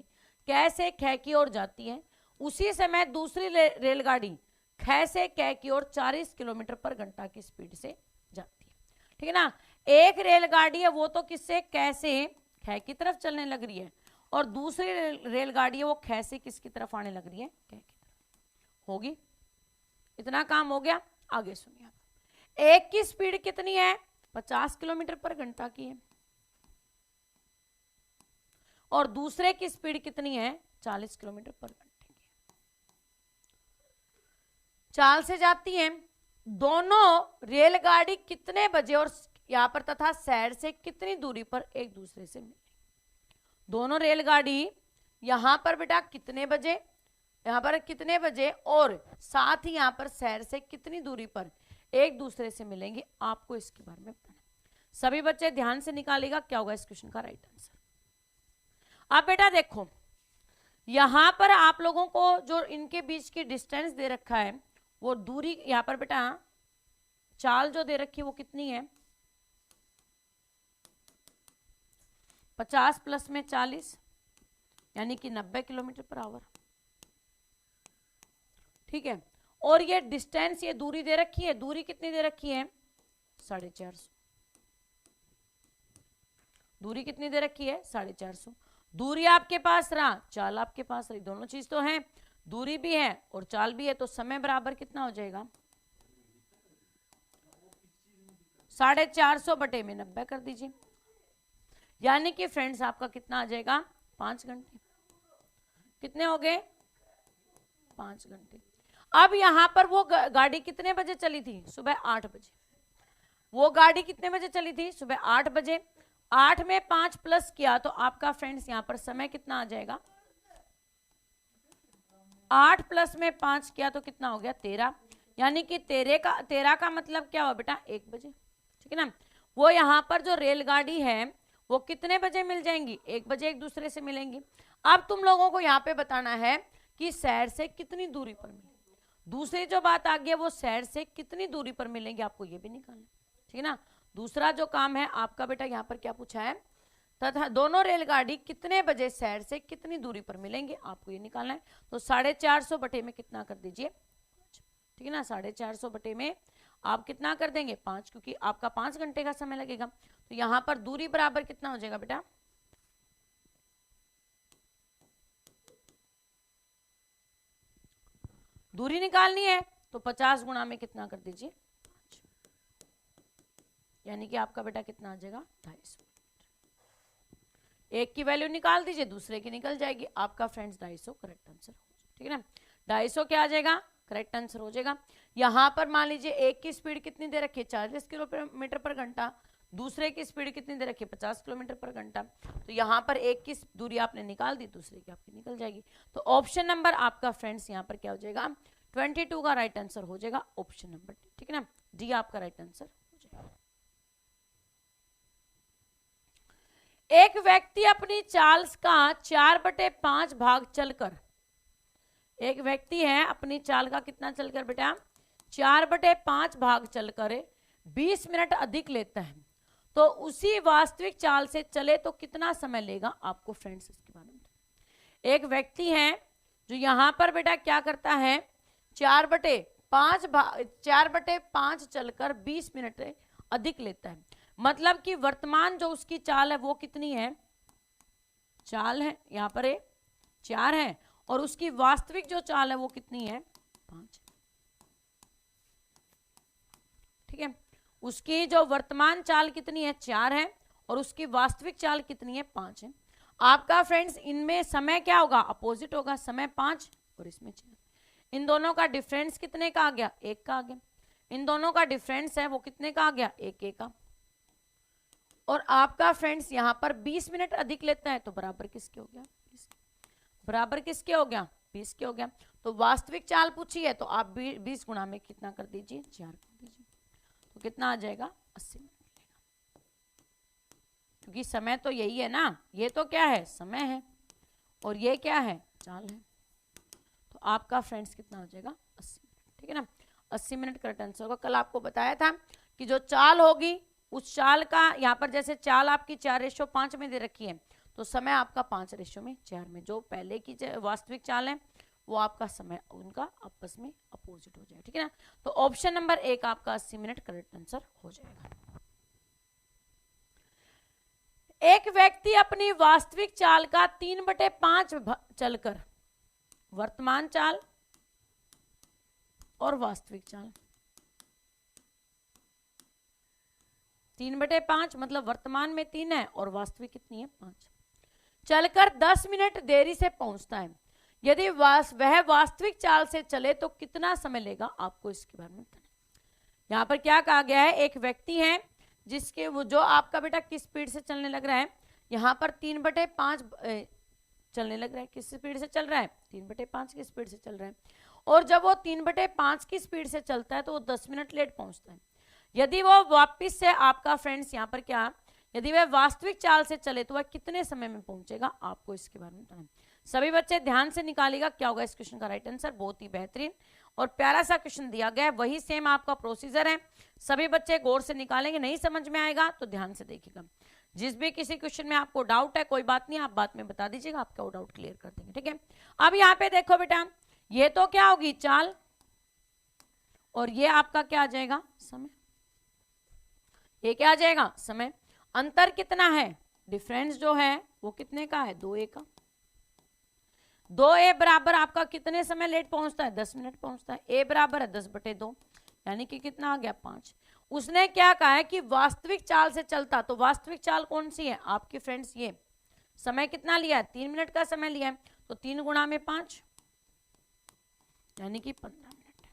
कै से खै की ओर जाती है, उसी समय दूसरी रेलगाड़ी खै से कै की ओर 40 किलोमीटर पर घंटा की स्पीड से जाती है, ठीक है ना। एक रेलगाड़ी है वो तो किससे कै से खै की तरफ चलने लग रही है और दूसरी रेलगाड़ी है वो खै से किसकी तरफ आने लग रही है कै की तरफ। होगी, इतना काम हो गया। आगे सुनिए, एक की स्पीड कितनी है 50 किलोमीटर पर घंटा की है और दूसरे की स्पीड कितनी है 40 किलोमीटर पर घंटे की। चाल से जाती है, दोनों रेलगाड़ी कितने बजे और यहां पर तथा शहर से कितनी दूरी पर एक दूसरे से मिलेगी। दोनों रेलगाड़ी यहां पर बेटा कितने बजे, यहां पर कितने बजे और साथ ही यहां पर शहर से कितनी दूरी पर एक दूसरे से मिलेंगे, आपको इसके बारे में बताना। सभी बच्चे ध्यान से निकालेगा क्या होगा इस क्वेश्चन का राइट आंसर। अब बेटा देखो यहां पर आप लोगों को जो इनके बीच की डिस्टेंस दे रखा है वो दूरी यहां पर बेटा चाल जो दे रखी है वो कितनी है 50 प्लस में 40 यानी कि 90 किलोमीटर पर आवर, ठीक है। और ये डिस्टेंस ये दूरी दे रखी है, दूरी कितनी दे रखी है 450, दूरी कितनी दे रखी है 450। दूरी आपके पास रहा, चाल आपके पास रही, दोनों चीज तो है, दूरी भी है और चाल भी है। तो समय बराबर कितना हो जाएगा 450 बटे में 90 कर दीजिए, यानी कि फ्रेंड्स आपका कितना आ जाएगा 5 घंटे। कितने हो गए 5 घंटे। अब यहां पर वो गाड़ी कितने बजे चली थी सुबह 8 बजे, वो गाड़ी कितने बजे चली थी सुबह 8 बजे। 8 में 5 प्लस किया तो आपका फ्रेंड्स यहां पर समय कितना आ जाएगा 8 प्लस में 5 किया तो कितना हो गया 13, यानी कि 13 का मतलब क्या हुआ बेटा 1 बजे, ठीक है ना। वो यहां पर जो रेलगाड़ी है वो कितने बजे मिल जाएंगी 1 बजे एक दूसरे से मिलेंगी। अब तुम लोगों को यहाँ पे बताना है कि शहर से कितनी दूरी पर मिलेंगे। दूसरी जो बात आ गई है वो शहर से कितनी दूरी पर मिलेंगे, आपको ये भी निकालना, ठीक है ना। दूसरा जो काम है आपका बेटा यहाँ पर क्या पूछा है तथा दोनों रेलगाड़ी कितने बजे शहर से कितनी दूरी पर मिलेंगे, आपको ये निकालना है। तो 450 बटे में कितना कर दीजिए, ठीक है ना। 450 बटे में आप कितना कर देंगे 5, क्योंकि आपका 5 घंटे का समय लगेगा। तो यहां पर दूरी बराबर कितना हो जाएगा बेटा दूरी निकालनी है तो 50 गुणा में कितना कर दीजिए 5, यानी कि आपका बेटा कितना आ जाएगा 250। एक की वैल्यू निकाल दीजिए दूसरे की निकल जाएगी, आपका फ्रेंड्स 250 करेक्ट आंसर हो जाएगा, ठीक है ना। 250 क्या आ जाएगा करेक्ट आंसर हो जाएगा। यहां पर मान लीजिए एक की स्पीड कितनी दे रखी है 40 किलोमीटर पर घंटा, दूसरे की स्पीड कितनी दे रखी है 50 किलोमीटर पर घंटा। तो यहाँ पर एक की दूरी आपने निकाल दी, दूसरे की आपकी निकल जाएगी। तो ऑप्शन नंबर आपका फ्रेंड्स यहाँ पर क्या हो जाएगा 22 का राइट आंसर हो जाएगा ऑप्शन नंबर डी, ठीक है ना, डी आपका राइट आंसर हो जाएगा। एक व्यक्ति अपनी चाल का 4/5 भाग चलकर, एक व्यक्ति है अपनी चाल का कितना चलकर बेटा 4/5 भाग चलकर 20 मिनट अधिक लेता है, तो उसी वास्तविक चाल से चले तो कितना समय लेगा आपको फ्रेंड्स इसके बारे में। एक व्यक्ति है जो यहां पर बेटा क्या करता है 4/5 चलकर 20 मिनट अधिक लेता है, मतलब कि वर्तमान जो उसकी चाल है वो कितनी है, चाल है यहां पर 4 है, और उसकी वास्तविक जो चाल है वो कितनी है 5, ठीक है। उसकी जो वर्तमान चाल कितनी है 4 है, और उसकी वास्तविक चाल कितनी है 5 है। आपका फ्रेंड्स इनमें समय क्या होगा अपोजिट होगा, समय 5 और इसमें 4। इन दोनों का डिफरेंस कितने का आ गया 1 का आ गया। इन दोनों का डिफरेंस है वो कितने का आ गया 1 का। और आपका फ्रेंड्स यहाँ पर 20 मिनट अधिक लेता है, तो बराबर किसके हो गया 20, बराबर किसके हो गया 20 के हो गया। तो वास्तविक चाल पूछी है तो आप 20 गुणा में कितना कर दीजिए 4 कर दीजिए, तो कितना आ जाएगा 80 मिनट लेगा, क्योंकि समय तो यही है ना, ये तो क्या है समय है और ये क्या है चाल है। तो आपका फ्रेंड्स कितना हो जाएगा 80 मिनट, ठीक है ना, 80 मिनट करेक्ट आंसर होगा। कल आपको बताया था कि जो चाल होगी उस चाल का यहाँ पर जैसे चाल आपकी 4:5 में दे रखी है, तो समय आपका 5:4 में, जो पहले की वास्तविक चाल है वो आपका समय उनका आपस में अपोजिट हो जाए, ठीक है ना। तो ऑप्शन नंबर 1 आपका 80 मिनट करेक्ट आंसर हो जाएगा। एक व्यक्ति अपनी वास्तविक चाल का 3/5 चलकर, वर्तमान चाल और वास्तविक चाल 3/5 मतलब वर्तमान में 3 है और वास्तविक कितनी है 5, चलकर 10 मिनट देरी से पहुंचता है। यदि वह वास्तविक चाल से चले तो कितना समय लेगा आपको इसके बारे में बताना। यहाँ पर क्या कहा गया है, एक व्यक्ति है जिसके वो जो आपका बेटा किस स्पीड से चलने लग रहा है, यहाँ पर 3/5 चलने लग रहा है, किस स्पीड से चल रहा है 3/5 की स्पीड से चल रहा है, और जब वो 3/5 की स्पीड से चलता है तो वो 10 मिनट लेट पहुंचता है। यदि वो वापिस से आपका फ्रेंड्स यहाँ पर क्या, यदि वह वास्तविक चाल से चले तो वह कितने समय में पहुंचेगा आपको इसके बारे में बताना। सभी बच्चे ध्यान से निकालिएगा क्या होगा इस क्वेश्चन का राइट आंसर। बहुत ही बेहतरीन और प्यारा सा क्वेश्चन दिया गया है, वही सेम आपका प्रोसीजर है, सभी बच्चे गौर से निकालेंगे, नहीं समझ में आएगा तो ध्यान से देखिएगा। जिस भी किसी क्वेश्चन में आपको डाउट है कोई बात नहीं, आप बाद में बता दीजिएगा, आपका वो डाउट क्लियर कर देंगे, ठीक है। अब यहाँ पे देखो बेटा, ये तो क्या होगी चाल और ये आपका क्या आ जाएगा समय, ये क्या आ जाएगा समय। अंतर कितना है, डिफरेंस जो है वो कितने का है 2a का। 2a बराबर आपका कितने समय लेट पहुंचता है 10 मिनट पहुंचता है, a बराबर है 10/2 यानी कि कितना आ गया 5। उसने क्या कहा है कि वास्तविक चाल से चलता, तो वास्तविक चाल कौन सी है आपकी फ्रेंड्स, ये समय कितना लिया है 3 मिनट का समय लिया है, तो 3 गुणा में 5 यानी कि 15 मिनट,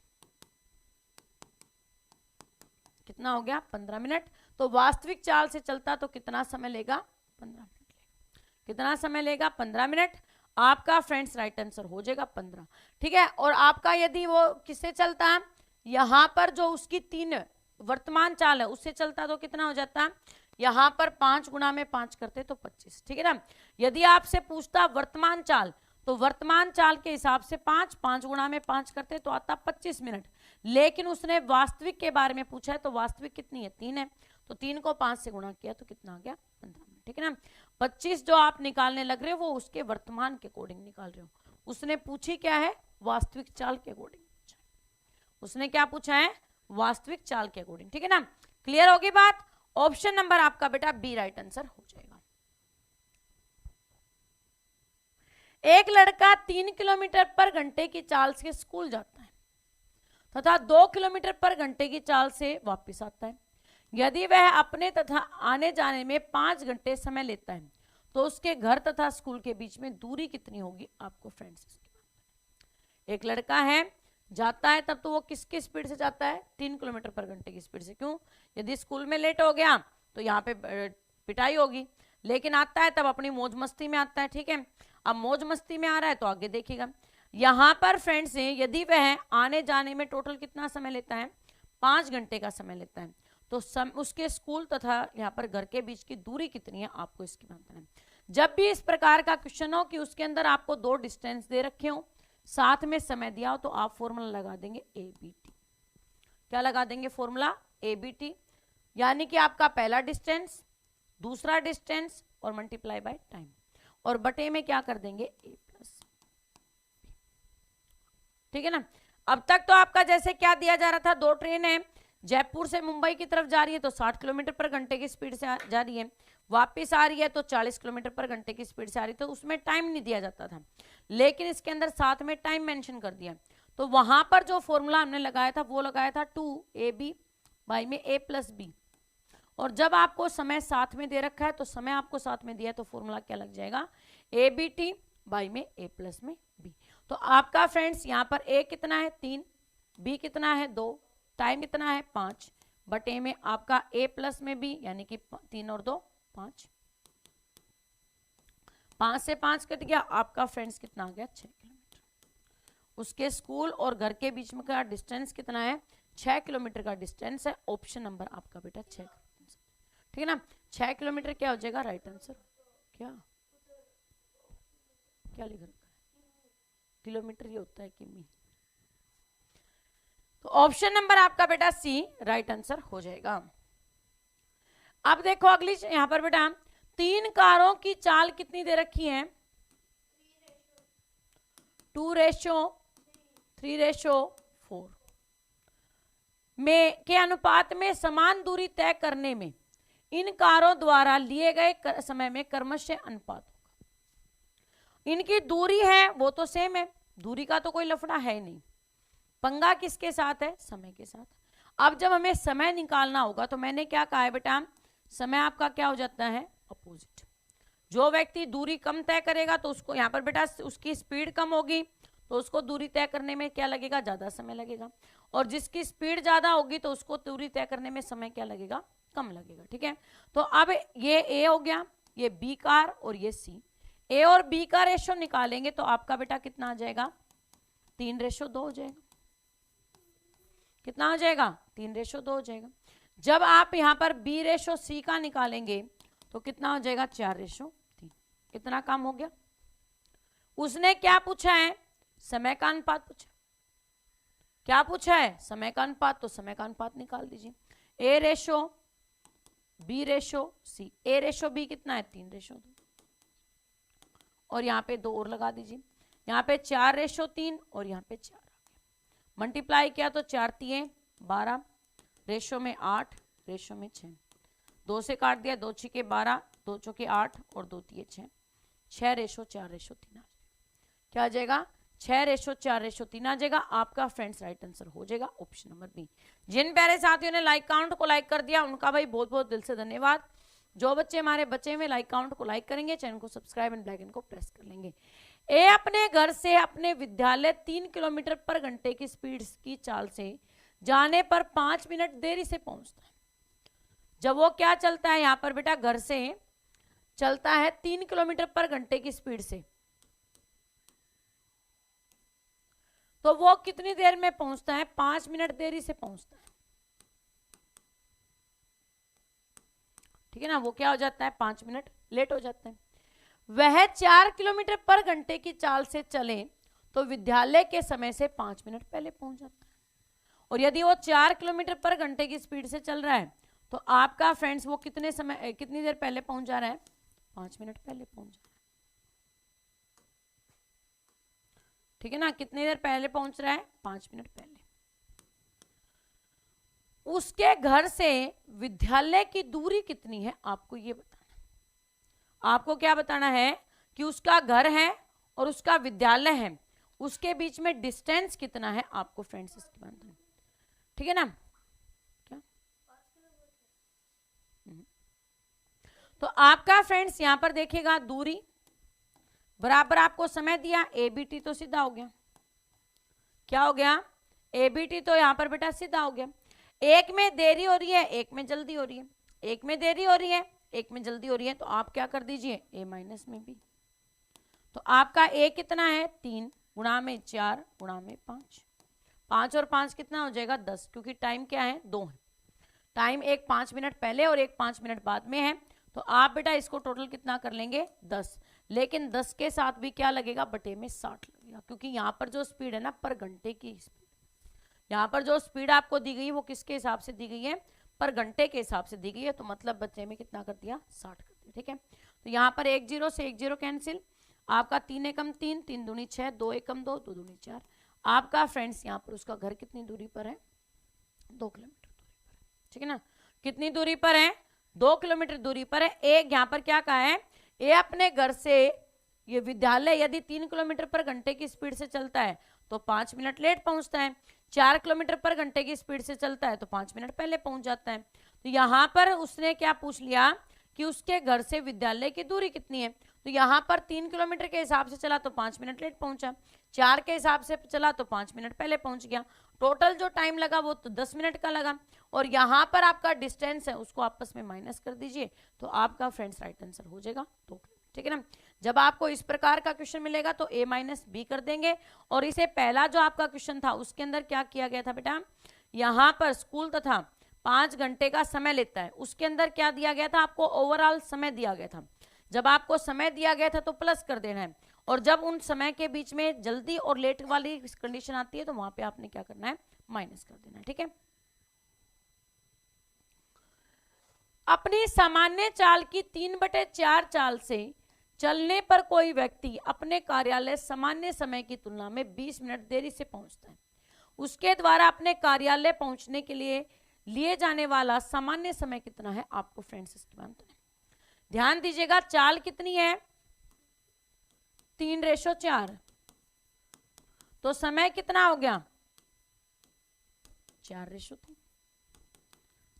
कितना हो गया 15 मिनट। तो वास्तविक चाल से चलता तो कितना समय लेगा 15 मिनट लेगा, कितना समय लेगा 15 मिनट। आपका फ्रेंड्स राइट आंसर हो जाएगा 15, ठीक है। और आपका यदि वो किससे चलता है, यहां पर जो उसकी 3 वर्तमान चाल है उससे चलता तो कितना हो जाता, यहां पर 5 गुणा में 5 करते तो 25, ठीक है ना। यदि आपसे पूछता वर्तमान चाल, तो वर्तमान चाल के हिसाब से 5 गुणा में 5 करते तो आता 25 मिनट, लेकिन उसने वास्तविक के बारे में पूछा है तो वास्तविक कितनी है 3 है, तो 3 को 5 से गुणा किया तो कितना आ गया 15 मिनट, ठीक है ना। 25 जो आप निकालने लग रहे हो वो उसके वर्तमान के अकॉर्डिंग निकाल रहे हो, उसने पूछी क्या है वास्तविक चाल के अकॉर्डिंग, उसने क्या पूछा है वास्तविक चाल के अकॉर्डिंग, ठीक है ना। क्लियर होगी बात। ऑप्शन नंबर आपका बेटा बी राइट आंसर हो जाएगा। एक लड़का 3 किलोमीटर पर घंटे की चाल से स्कूल जाता है तथा 2 किलोमीटर पर घंटे की चाल से वापस आता है। यदि वह अपने तथा आने जाने में 5 घंटे समय लेता है तो उसके घर तथा स्कूल के बीच में दूरी कितनी होगी आपको फ्रेंड्स। एक लड़का है जाता है तब तो वो किसकी स्पीड से जाता है 3 किलोमीटर पर घंटे की स्पीड से, क्यों, यदि स्कूल में लेट हो गया तो यहाँ पे पिटाई होगी, लेकिन आता है तब अपनी मौज मस्ती में आता है, ठीक है। अब मौज मस्ती में आ रहा है तो आगे देखिएगा, यहाँ पर फ्रेंड्स यदि वह आने जाने में टोटल कितना समय लेता है, 5 घंटे का समय लेता है, तो उसके स्कूल तथा यहाँ पर घर के बीच की दूरी कितनी है आपको इसकी बताना है। जब भी इस प्रकार का क्वेश्चन हो कि उसके अंदर आपको 2 डिस्टेंस दे रखे हो, साथ में समय दिया हो, तो आप फॉर्मूला लगा देंगे ABT। क्या लगा देंगे फॉर्मूला ABT, यानी कि आपका पहला डिस्टेंस, दूसरा डिस्टेंस और मल्टीप्लाई बाय टाइम, और बटे में क्या कर देंगे A+, ठीक है ना। अब तक तो आपका जैसे क्या दिया जा रहा था, 2 ट्रेन है, जयपुर से मुंबई की तरफ जा रही है तो 60 किलोमीटर पर घंटे की स्पीड से जा रही है, वापस आ रही है तो 40 किलोमीटर पर घंटे की स्पीड से आ रही है, तो उसमें टाइम नहीं दिया जाता था, लेकिन इसके अंदर साथ में टाइम मेंशन कर दिया। तो वहां पर जो फॉर्मूला हमने लगाया था वो लगाया था 2AB बाई में A+B, और जब आपको समय साथ में दे रखा है तो समय आपको साथ में दिया है, तो फॉर्मूला क्या लग जाएगा, ABT बाई में A+ में B। तो आपका फ्रेंड्स यहाँ पर A कितना है 3, B कितना है 2, टाइम कितना है 5, बटे में आपका A+ में B, यानी कि 3 और 2 5, 5 से 5 कट गया, आपका फ्रेंड्स कितना आ गया 6 किलोमीटर। उसके स्कूल और घर के बीच में का डिस्टेंस कितना है, 6 किलोमीटर का डिस्टेंस है। ऑप्शन नंबर आपका बेटा 6, ठीक है ना। 6 किलोमीटर क्या हो जाएगा राइट आंसर, क्या क्या लिख रखा है, किलोमीटर ये होता है किमी, तो ऑप्शन नंबर आपका बेटा C राइट आंसर हो जाएगा। अब देखो अगली यहां पर बेटा 3 कारों की चाल कितनी दे रखी है, 2:3:4 में के अनुपात में समान दूरी तय करने में इन कारों द्वारा लिए गए समय में क्रमशः अनुपात होगा। इनकी दूरी है वो तो सेम है, दूरी का तो कोई लफड़ा है नहीं, पंगा किसके साथ है, समय के साथ। अब जब हमें समय निकालना होगा तो मैंने क्या कहा है बेटा, समय आपका क्या हो जाता है अपोजिट। जो व्यक्ति दूरी कम तय करेगा तो उसको यहाँ पर बेटा उसकी स्पीड कम होगी तो उसको दूरी तय करने में क्या लगेगा, ज्यादा समय लगेगा, और जिसकी स्पीड ज्यादा होगी तो उसको दूरी तय करने में समय क्या लगेगा, कम लगेगा, ठीक है। तो अब ये A हो गया, ये B कार और ये C, A और B का रेशो निकालेंगे तो आपका बेटा कितना आ जाएगा 3:2 हो जाएगा। कितना हो जाएगा 3:2 हो जाएगा। जब आप यहाँ पर B/C का निकालेंगे तो कितना हो जाएगा 4:3। कितना काम हो गया। उसने क्या पूछा है, समय का अनुपात पूछा, क्या पूछा है समय का अनुपात, तो समय का अनुपात निकाल दीजिए, A/B/C, A/B कितना है 3:2, और यहाँ पे 2 और लगा दीजिए, यहाँ पे 4:3 और यहाँ पे 4 आ गया, मल्टीप्लाई किया तो 4×3 12, रेशो में 8, रेशो में 6, 2 से काट दिया, 2 6 12, 2 चौके 8 और 2 3 6, 6:4:3 क्या आ जाएगा 6:4:3 आ जाएगा। आपका फ्रेंड्स राइट आंसर हो जाएगा ऑप्शन नंबर बी। जिन प्यारे साथियों ने लाइक काउंट को लाइक कर दिया उनका भाई बहुत बहुत दिल से धन्यवाद। जो बच्चे हमारे बचे में लाइक काउंट को लाइक करेंगे, चैनल को सब्सक्राइब एंड बेल आइकन को प्रेस कर लेंगे। ए अपने घर से अपने विद्यालय 3 किलोमीटर पर घंटे की स्पीड की चाल से जाने पर 5 मिनट देरी से पहुंचता है। जब वो क्या चलता है, यहाँ पर बेटा घर से चलता है 3 किलोमीटर पर घंटे की स्पीड से, तो वो कितनी देर में पहुंचता है, 5 मिनट देरी से पहुंचता है, ठीक है ना। वो क्या हो जाता है 5 मिनट लेट हो जाता है। वह 4 किलोमीटर पर घंटे की चाल से चले तो विद्यालय के समय से 5 मिनट पहले पहुंच जाता है। और यदि वो 4 किलोमीटर पर घंटे की स्पीड से चल रहा है तो आपका फ्रेंड्स वो कितनी देर पहले पहुंच जा रहा है, 5 मिनट पहले पहुंच जा रहा है, ठीक है ना। कितनी देर पहले पहुंच रहा है, 5 मिनट पहले। उसके घर से विद्यालय की दूरी कितनी है आपको ये बताना है। आपको क्या बताना है कि उसका घर है और उसका विद्यालय है, उसके बीच में डिस्टेंस कितना है आपको फ्रेंड्स इसके बारे में, ठीक है ना। क्या तो आपका फ्रेंड्स यहां पर देखिएगा दूरी बराबर आपको समय दिया, ABT तो सीधा हो गया, क्या हो गया ABT तो यहां पर बेटा सीधा हो गया। एक में देरी हो रही है, एक में जल्दी हो रही है। एक में देरी हो रही है, एक में जल्दी हो रही है, तो आप क्या कर दीजिए a माइनस में b। तो आपका a कितना है 3 गुणा में 4 गुणा में 5, 5 और 5 कितना हो जाएगा 10, क्योंकि टाइम क्या है 2 है। टाइम एक 5 मिनट पहले और एक 5 मिनट बाद में है, तो आप बेटा इसको टोटल कितना कर लेंगे 10, लेकिन 10 के साथ भी क्या लगेगा बटे में 60 लगेगा, क्योंकि यहाँ पर जो स्पीड है ना पर घंटे की स्पीड, यहाँ पर जो स्पीड आपको दी गई है वो किसके हिसाब से दी गई है पर घंटे के हिसाब से दी गई है, तो मतलब बच्चे में कितना कर दिया 60 कर दिया। ठीक है, तो यहाँ पर 1 0 से 1 0 कैंसिल, आपका 3 एकम 3, 3 दूनी 6, 2 एकम 2, 2 दूनी 4। आपका फ्रेंड्स यहाँ पर उसका घर कितनी दूरी पर है 2 किलोमीटर दूरी पर है। ठीक है ना, कितनी दूरी पर है 2 किलोमीटर दूरी पर है। एक यहाँ पर क्या कहा है, ये अपने घर से ये विद्यालय यदि 3 किलोमीटर पर घंटे की स्पीड से चलता है तो 5 मिनट लेट पहुंचता है, 4 किलोमीटर पर घंटे की स्पीड से चलता है तो 5 मिनट पहले पहुंच जाता है। तो यहाँ पर उसने क्या पूछ लिया कि उसके घर से विद्यालय की दूरी कितनी है, तो यहाँ पर 3 किलोमीटर के हिसाब से चला तो 5 मिनट लेट पहुंचा, 4 के हिसाब से चला तो 5 मिनट पहले पहुंच गया। टोटल जो टाइम लगा वो तो 10 मिनट का लगा, और यहाँ पर आपका डिस्टेंस है उसको आपस में माइनस कर दीजिए, तो आपका फ्रेंड्स राइट आंसर हो जाएगा 2 किलोमीटर। ठीक है ना, जब आपको इस प्रकार का क्वेश्चन मिलेगा तो a माइनस बी कर देंगे। और इसे पहला जो आपका क्वेश्चन था उसके अंदर क्या किया गया था बेटा, यहाँ पर स्कूल तथा 5 घंटे का समय लेता है, उसके अंदर क्या दिया गया था आपको ओवरऑल समय दिया गया था। जब आपको समय दिया गया था तो प्लस कर देना है, और जब उन समय के बीच में जल्दी और लेट वाली कंडीशन आती है तो वहां पे आपने क्या करना है माइनस कर देना है। ठीक है, अपनी सामान्य चाल की 3/4 चाल से चलने पर कोई व्यक्ति अपने कार्यालय सामान्य समय की तुलना में 20 मिनट देरी से पहुंचता है, उसके द्वारा अपने कार्यालय पहुंचने के लिए जाने वाला सामान्य समय कितना है आपको फ्रेंड्स इसके बारे में ध्यान दीजिएगा। चाल कितनी है 3:4, तो समय कितना हो गया 4:3,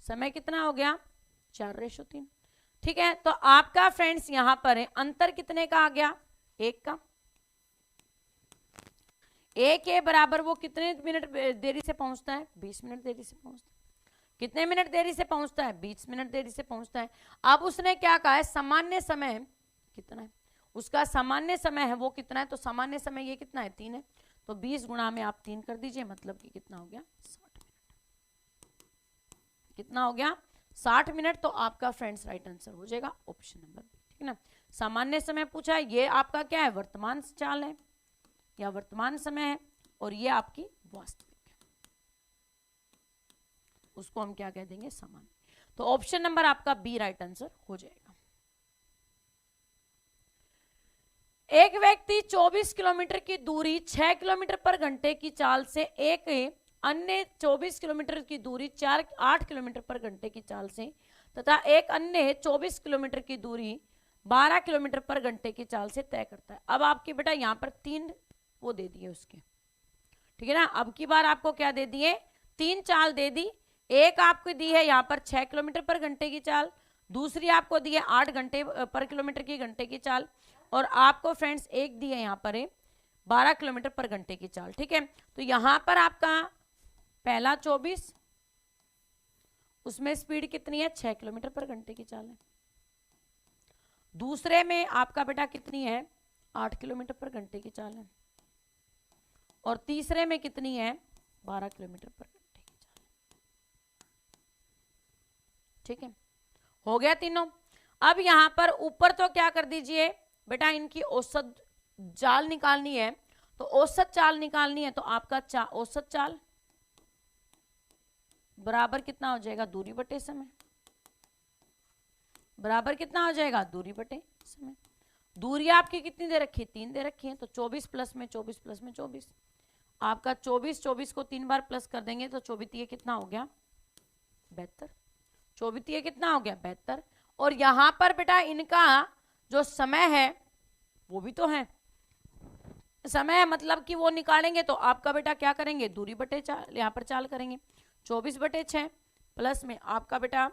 समय कितना हो गया 4:3। ठीक है, तो आपका फ्रेंड्स यहां पर है अंतर कितने का आ गया 1 का। 1 के बराबर वो कितने मिनट देरी से पहुंचता है 20 मिनट देरी से पहुंचता है। कितने मिनट देरी से पहुंचता है 20 मिनट देरी से पहुंचता है। अब उसने क्या कहा है सामान्य समय कितना है, उसका सामान्य समय है वो कितना है, तो सामान्य समय ये कितना है 3 है, तो 20 गुणा में आप 3 कर दीजिए, मतलब कि कितना हो गया 60 मिनट। कितना हो गया 60 मिनट, तो आपका फ्रेंड्स राइट आंसर हो जाएगा ऑप्शन नंबर बी। ठीक है ना, सामान्य समय पूछा है, ये आपका क्या है वर्तमान चाल है या वर्तमान समय है, और ये आपकी वास्तविक है, उसको हम क्या कह देंगे सामान्य। तो ऑप्शन नंबर आपका बी राइट आंसर हो जाएगा। एक व्यक्ति 24 किलोमीटर की दूरी 6 किलोमीटर पर घंटे की चाल से एक अन्य 24 किलोमीटर की दूरी 8 किलोमीटर पर घंटे की चाल से तथा एक अन्य 24 किलोमीटर की दूरी 12 किलोमीटर पर घंटे की चाल से तय करता है। अब आपकी बेटा यहाँ पर 3 वो दे दिए उसके, ठीक है ना, अब की बार आपको क्या दे दिए 3 चाल दे दी। एक आपको दी है यहाँ पर 6 किलोमीटर पर घंटे की चाल, दूसरी आपको दी है 8 घंटे पर किलोमीटर की घंटे की चाल, और आपको फ्रेंड्स एक दी है यहाँ पर 12 किलोमीटर पर घंटे की चाल। ठीक है, तो यहाँ पर आपका पहला 24, उसमें स्पीड कितनी है 6 किलोमीटर पर घंटे की चाल है। दूसरे में आपका बेटा कितनी है 8 किलोमीटर पर घंटे की चाल है, और तीसरे में कितनी है 12 किलोमीटर पर घंटे की चाल है। ठीक है, हो गया तीनों। अब यहां पर ऊपर तो क्या कर दीजिए बेटा, इनकी औसत चाल निकालनी है, तो औसत चाल निकालनी है, तो आपका औसत चाल बराबर कितना हो जाएगा दूरी बटे समय, बराबर कितना हो जाएगा दूरी बटे समय। दूरी आपकी कितनी दे रखी है 3 दे रखी है, तो 24 प्लस में 24 प्लस में 24, आपका 24 को 3 बार प्लस कर देंगे तो 24 कितना हो गया 72, 24 कितना हो गया 72। और यहां पर बेटा इनका जो समय है वो भी तो है, समय है मतलब कि वो निकालेंगे, तो आपका बेटा क्या करेंगे दूरी बटे चाल यहाँ पर चाल करेंगे, 24/6 प्लस में आपका बेटा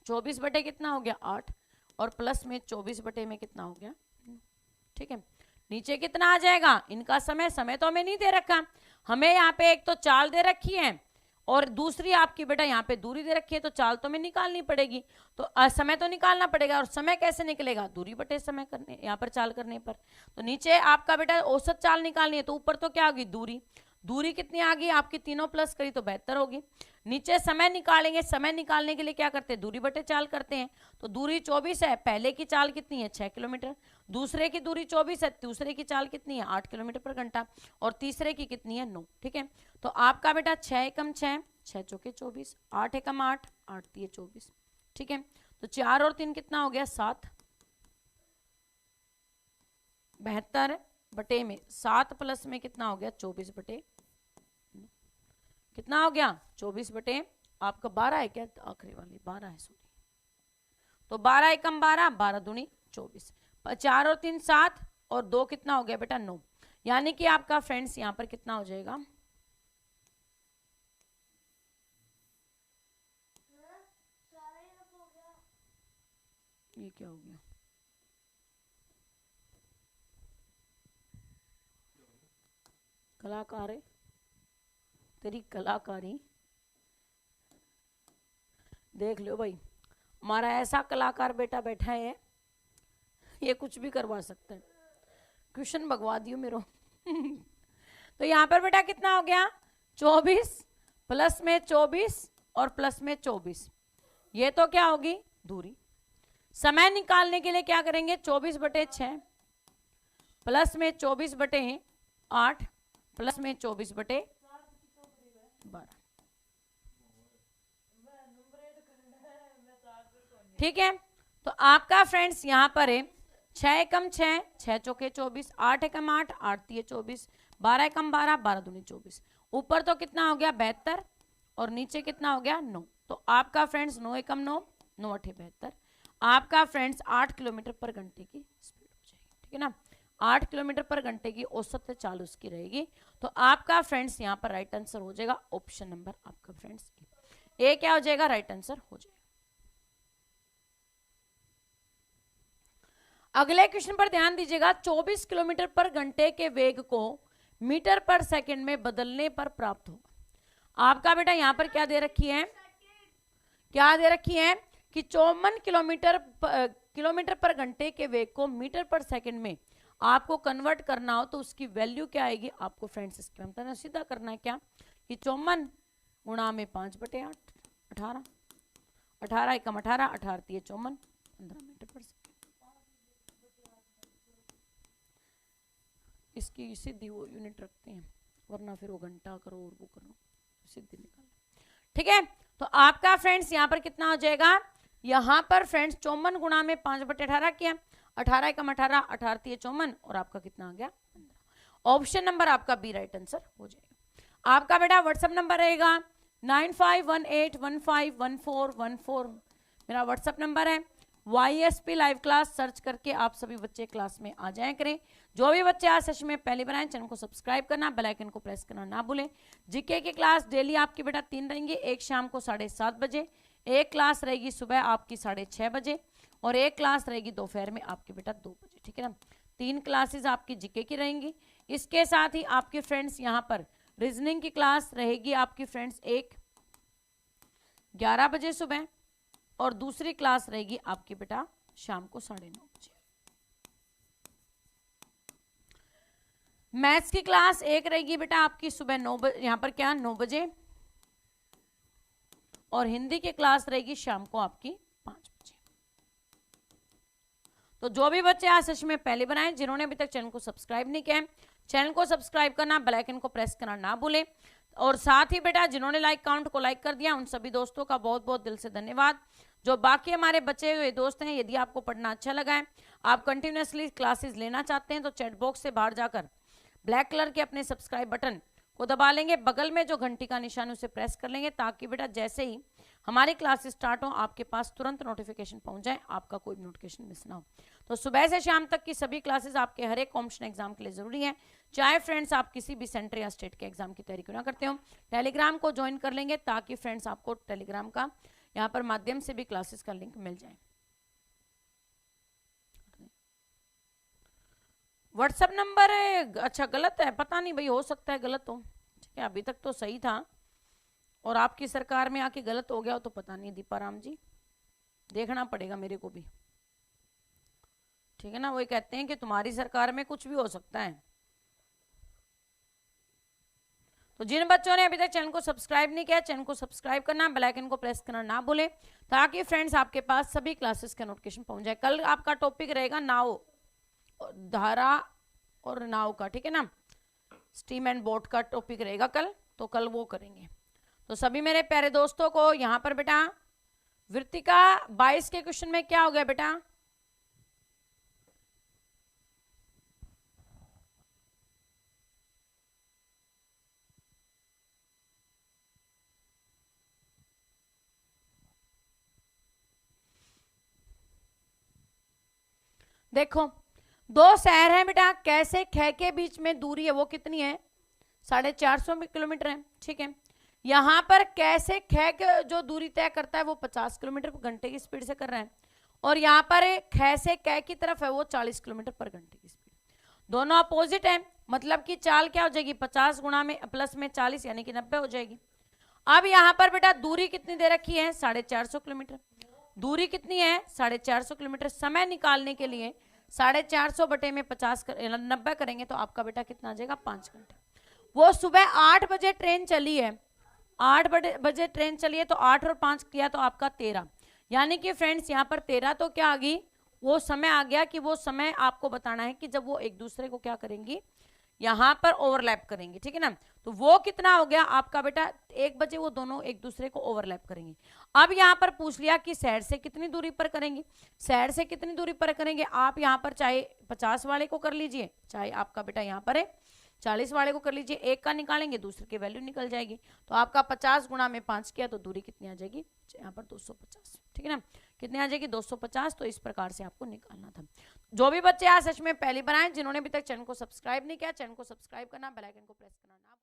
24 बटे कितना हो गया 8, और प्लस में 24 बटे में कितना हो गया। ठीक है, नीचे कितना आ जाएगा इनका समय, समय तो हमें नहीं दे रखा, हमें यहाँ पे एक तो चाल दे रखी है और दूसरी आपकी बेटा यहाँ पे दूरी दे रखी है, तो चाल तो हमें निकालनी पड़ेगी, तो समय तो निकालना पड़ेगा, और समय कैसे निकलेगा, दूरी बटे समय करने, यहाँ पर चाल करने पर। तो नीचे आपका बेटा औसत चाल निकालनी है, तो ऊपर तो क्या होगी, दूरी, दूरी कितनी आ गई आपकी, तीनों प्लस करी तो 72 होगी। नीचे समय निकालेंगे, समय निकालने के लिए क्या करते हैं, दूरी बटे चाल करते हैं, तो दूरी 24 है, पहले की चाल कितनी है 6 किलोमीटर, दूसरे की दूरी 24 है, दूसरे की चाल कितनी है 8 किलोमीटर पर घंटा, और तीसरे की कितनी है 9। ठीक है, तो आपका बेटा 6 एकम 6, 6 चौके 24, 8 एकम 8, 8 3 24। ठीक है, तो 4 और 3 कितना हो गया 7, 72 बटे में 7 प्लस में कितना हो गया 24 बटे, कितना हो गया 24 बटे आपका 12 है क्या, आखिरी वाली 12 है सॉरी, तो 12 एकम 12, 12 दूनी 24, 4 और 3 7, और 2 कितना हो गया बेटा 9, यानी कि आपका फ्रेंड्स यहां पर कितना हो जाएगा, ये क्या हो गया, कलाकार है तेरी कलाकारी, देख लो भाई, हमारा ऐसा कलाकार बेटा बैठा है, ये कुछ भी करवा सकता है, क्वेश्चन भगवा दियो मेरो। तो यहाँ पर बेटा कितना हो गया 24 प्लस में 24 और प्लस में 24, ये तो क्या होगी दूरी। समय निकालने के लिए क्या करेंगे 24 बटे 6 प्लस में 24 बटे 8 प्लस में 24 बटे 12। ठीक है, तो आपका फ्रेंड्स यहाँ पर है 6 एकम 6, 6 चौके 24, 8 एकम 8, 8 3 24, 12 एकम 12, 12 दूनी 24, ऊपर तो कितना हो गया 72 और नीचे कितना हो गया 9, तो आपका फ्रेंड्स 9 एकम 9, 9 8 72, आपका फ्रेंड्स 8 किलोमीटर पर घंटे की स्पीड हो जाएगी। ठीक है ना, 8 किलोमीटर पर घंटे की औसत चाल उसकी रहेगी, तो आपका फ्रेंड्स यहाँ पर राइट आंसर हो जाएगा ऑप्शन नंबर आपका फ्रेंड्स ए क्या हो जाएगा राइट आंसर हो जाएगा। अगले क्वेश्चन पर ध्यान दीजिएगा, 24 किलोमीटर पर घंटे के वेग को मीटर पर सेकंड में बदलने पर प्राप्त होगा। आपका बेटा यहां पर क्या दे रखी है, क्या दे रखी है कि 54 किलोमीटर पर घंटे के वेग को मीटर पर सेकंड में आपको कन्वर्ट करना हो तो उसकी वैल्यू क्या आएगी आपको फ्रेंड्स, इसके हम सीधा करना है क्या कि 54 गुणा में 5 बटे 8 18, 18 एकम 18, 18 3 54, 15 मीटर पर सेकंड। इसकी सिद्धि वो यूनिट रखते हैं, वरना फिर वो घंटा करो और वो करो, सिद्धि निकालो। ठीक है, तो आपका फ्रेंड्स यहाँ पर कितना हो जाएगा, यहाँ पर फ्रेंड्स 54 गुणा में 5 बटे 18 किया, 18 एकम 18, 18 3 54, और आपका कितना आ गया 15। ऑप्शन नंबर आपका बी राइट आंसर हो जाएगा। आपका बेटा व्हाट्सएप नंबर रहेगा 9518151414, मेरा व्हाट्सएप नंबर है। YSP लाइव क्लास सर्च करके आप सभी बच्चे क्लास में आ जाए करें। जो भी बच्चे आज सेशन में पहली बार आए चैनल को सब्सक्राइब करना, बेल आइकन को प्रेस करना ना भूलें। जीके की क्लास डेली आपकी बेटा 3 रहेंगी, एक शाम को 7:30 बजे, एक क्लास रहेगी सुबह आपकी 6:30 बजे, और एक क्लास रहेगी दोपहर में आपकी बेटा 2 बजे। ठीक है ना, 3 क्लासेस आपकी जीके की रहेंगी। इसके साथ ही आपके फ्रेंड्स यहाँ पर रीजनिंग की क्लास रहेगी आपकी फ्रेंड्स एक 11 बजे सुबह, और दूसरी क्लास रहेगी आपकी बेटा शाम को 9:30 बजे। मैथ्स की क्लास एक रहेगी बेटा आपकी सुबह 9 बजे, यहाँ पर क्या 9 बजे, और हिंदी की क्लास रहेगी शाम को आपकी 5 बजे। तो जो भी बच्चे आज सेशन में पहले बनाए, जिन्होंने अभी तक चैनल को सब्सक्राइब नहीं किया, चैनल को सब्सक्राइब करना, बेल आइकन को प्रेस करना ना भूलें, और साथ ही बेटा जिन्होंने लाइक काउंट को लाइक कर दिया उन सभी दोस्तों का बहुत बहुत दिल से धन्यवाद। जो बाकी हमारे बचे हुए दोस्त हैं, यदि आपको पढ़ना अच्छा लगा है, आप कंटिन्यूअसली क्लासेस लेना चाहते हैं, तो चैट बॉक्स से बाहर जाकर ब्लैक कलर के अपने सब्सक्राइब बटन को दबा लेंगे, बगल में जो घंटी का निशान उसे प्रेस कर लेंगे, ताकि बेटा जैसे ही हमारी क्लासेस स्टार्ट हो आपके पास तुरंत नोटिफिकेशन पहुंच जाए, आपका कोई नोटिफिकेशन मिस ना हो। तो सुबह से शाम तक की सभी क्लासेस आपके हर एक कॉम्पिटिशन एग्जाम के लिए जरूरी है, चाहे फ्रेंड्स आप किसी भी सेंटर या स्टेट के एग्जाम की तैयारी क्यों ना करते हो। टेलीग्राम को ज्वाइन कर लेंगे, ताकि फ्रेंड्स आपको टेलीग्राम का यहाँ पर माध्यम से भी क्लासेस का लिंक मिल जाए। व्हाट्सएप नंबर है अच्छा गलत है, पता नहीं भाई, हो सकता है गलत हो। ठीक है, अभी तक तो सही था, और आपकी सरकार में आके गलत हो गया हो तो पता नहीं दीपाराम जी, देखना पड़ेगा मेरे को भी, ठीक है ना। वही कहते हैं कि तुम्हारी सरकार में कुछ भी हो सकता है। तो जिन बच्चों ने अभी तक चैनल को सब्सक्राइब नहीं किया, चैनल को सब्सक्राइब करना, बेल आइकन को प्रेस करना ना भूलें, ताकि फ्रेंड्स आपके पास सभी क्लासेस का नोटिफिकेशन पहुंच जाए। कल आपका टॉपिक रहेगा नाव, धारा और नाव का, ठीक है ना, स्टीम एंड बोट का टॉपिक रहेगा कल, तो कल वो करेंगे। तो सभी मेरे प्यारे दोस्तों को यहाँ पर बेटा वृत्तिका 22 के क्वेश्चन में क्या हो गया बेटा, देखो दो शहर हैं बेटा, कैसे ख के बीच में दूरी है वो कितनी है, 450 किलोमीटर है, ठीक है। यहां पर कैसे ख के जो दूरी तय करता है वो 50 किलोमीटर पर घंटे की स्पीड से कर रहा है, और यहाँ पर ख से क की तरफ है वो 40 किलोमीटर पर घंटे की स्पीड, दोनों अपोजिट है, मतलब कि चाल क्या हो जाएगी 50 गुणा में प्लस में 40 यानी कि 90 हो जाएगी। अब यहाँ पर बेटा दूरी कितनी दे रखी है 450 किलोमीटर, दूरी कितनी है 450 किलोमीटर, समय निकालने के लिए 450 बटे में 50 90 करेंगे तो आपका बेटा कितना आ जाएगा 5 घंटे। वो सुबह 8 बजे ट्रेन चली है, 8 बजे ट्रेन चली है, तो 8 और 5 किया तो आपका 13, यानी कि फ्रेंड्स यहाँ पर 13 तो क्या आ गई, वो समय आ गया कि वो समय आपको बताना है कि जब वो एक दूसरे को क्या करेंगी, यहां पर ओवरलैप करेंगे, ठीक है ना। तो वो कितना हो गया आपका बेटा 1 बजे वो दोनों एक दूसरे को ओवरलैप करेंगे। अब यहां पर पूछ लिया कि शहर से कितनी दूरी पर करेंगे, शहर से कितनी दूरी पर करेंगे, आप यहां पर चाहे 50 वाले को कर लीजिए, चाहे आपका बेटा यहां पर है 40 वाले को कर लीजिए, एक का निकालेंगे दूसरे की वैल्यू निकल जाएगी, तो आपका 50 गुणा में 5 किया तो दूरी कितनी आ जाएगी यहाँ पर 250, ठीक है ना, कितनी आ जाएगी 250। तो इस प्रकार से आपको निकालना था। जो भी बच्चे आज सच में पहली बार आए, जिन्होंने अभी तक चैनल को सब्सक्राइब नहीं किया, चैनल को सब्सक्राइब करना, बेल आइकन को प्रेस करना ना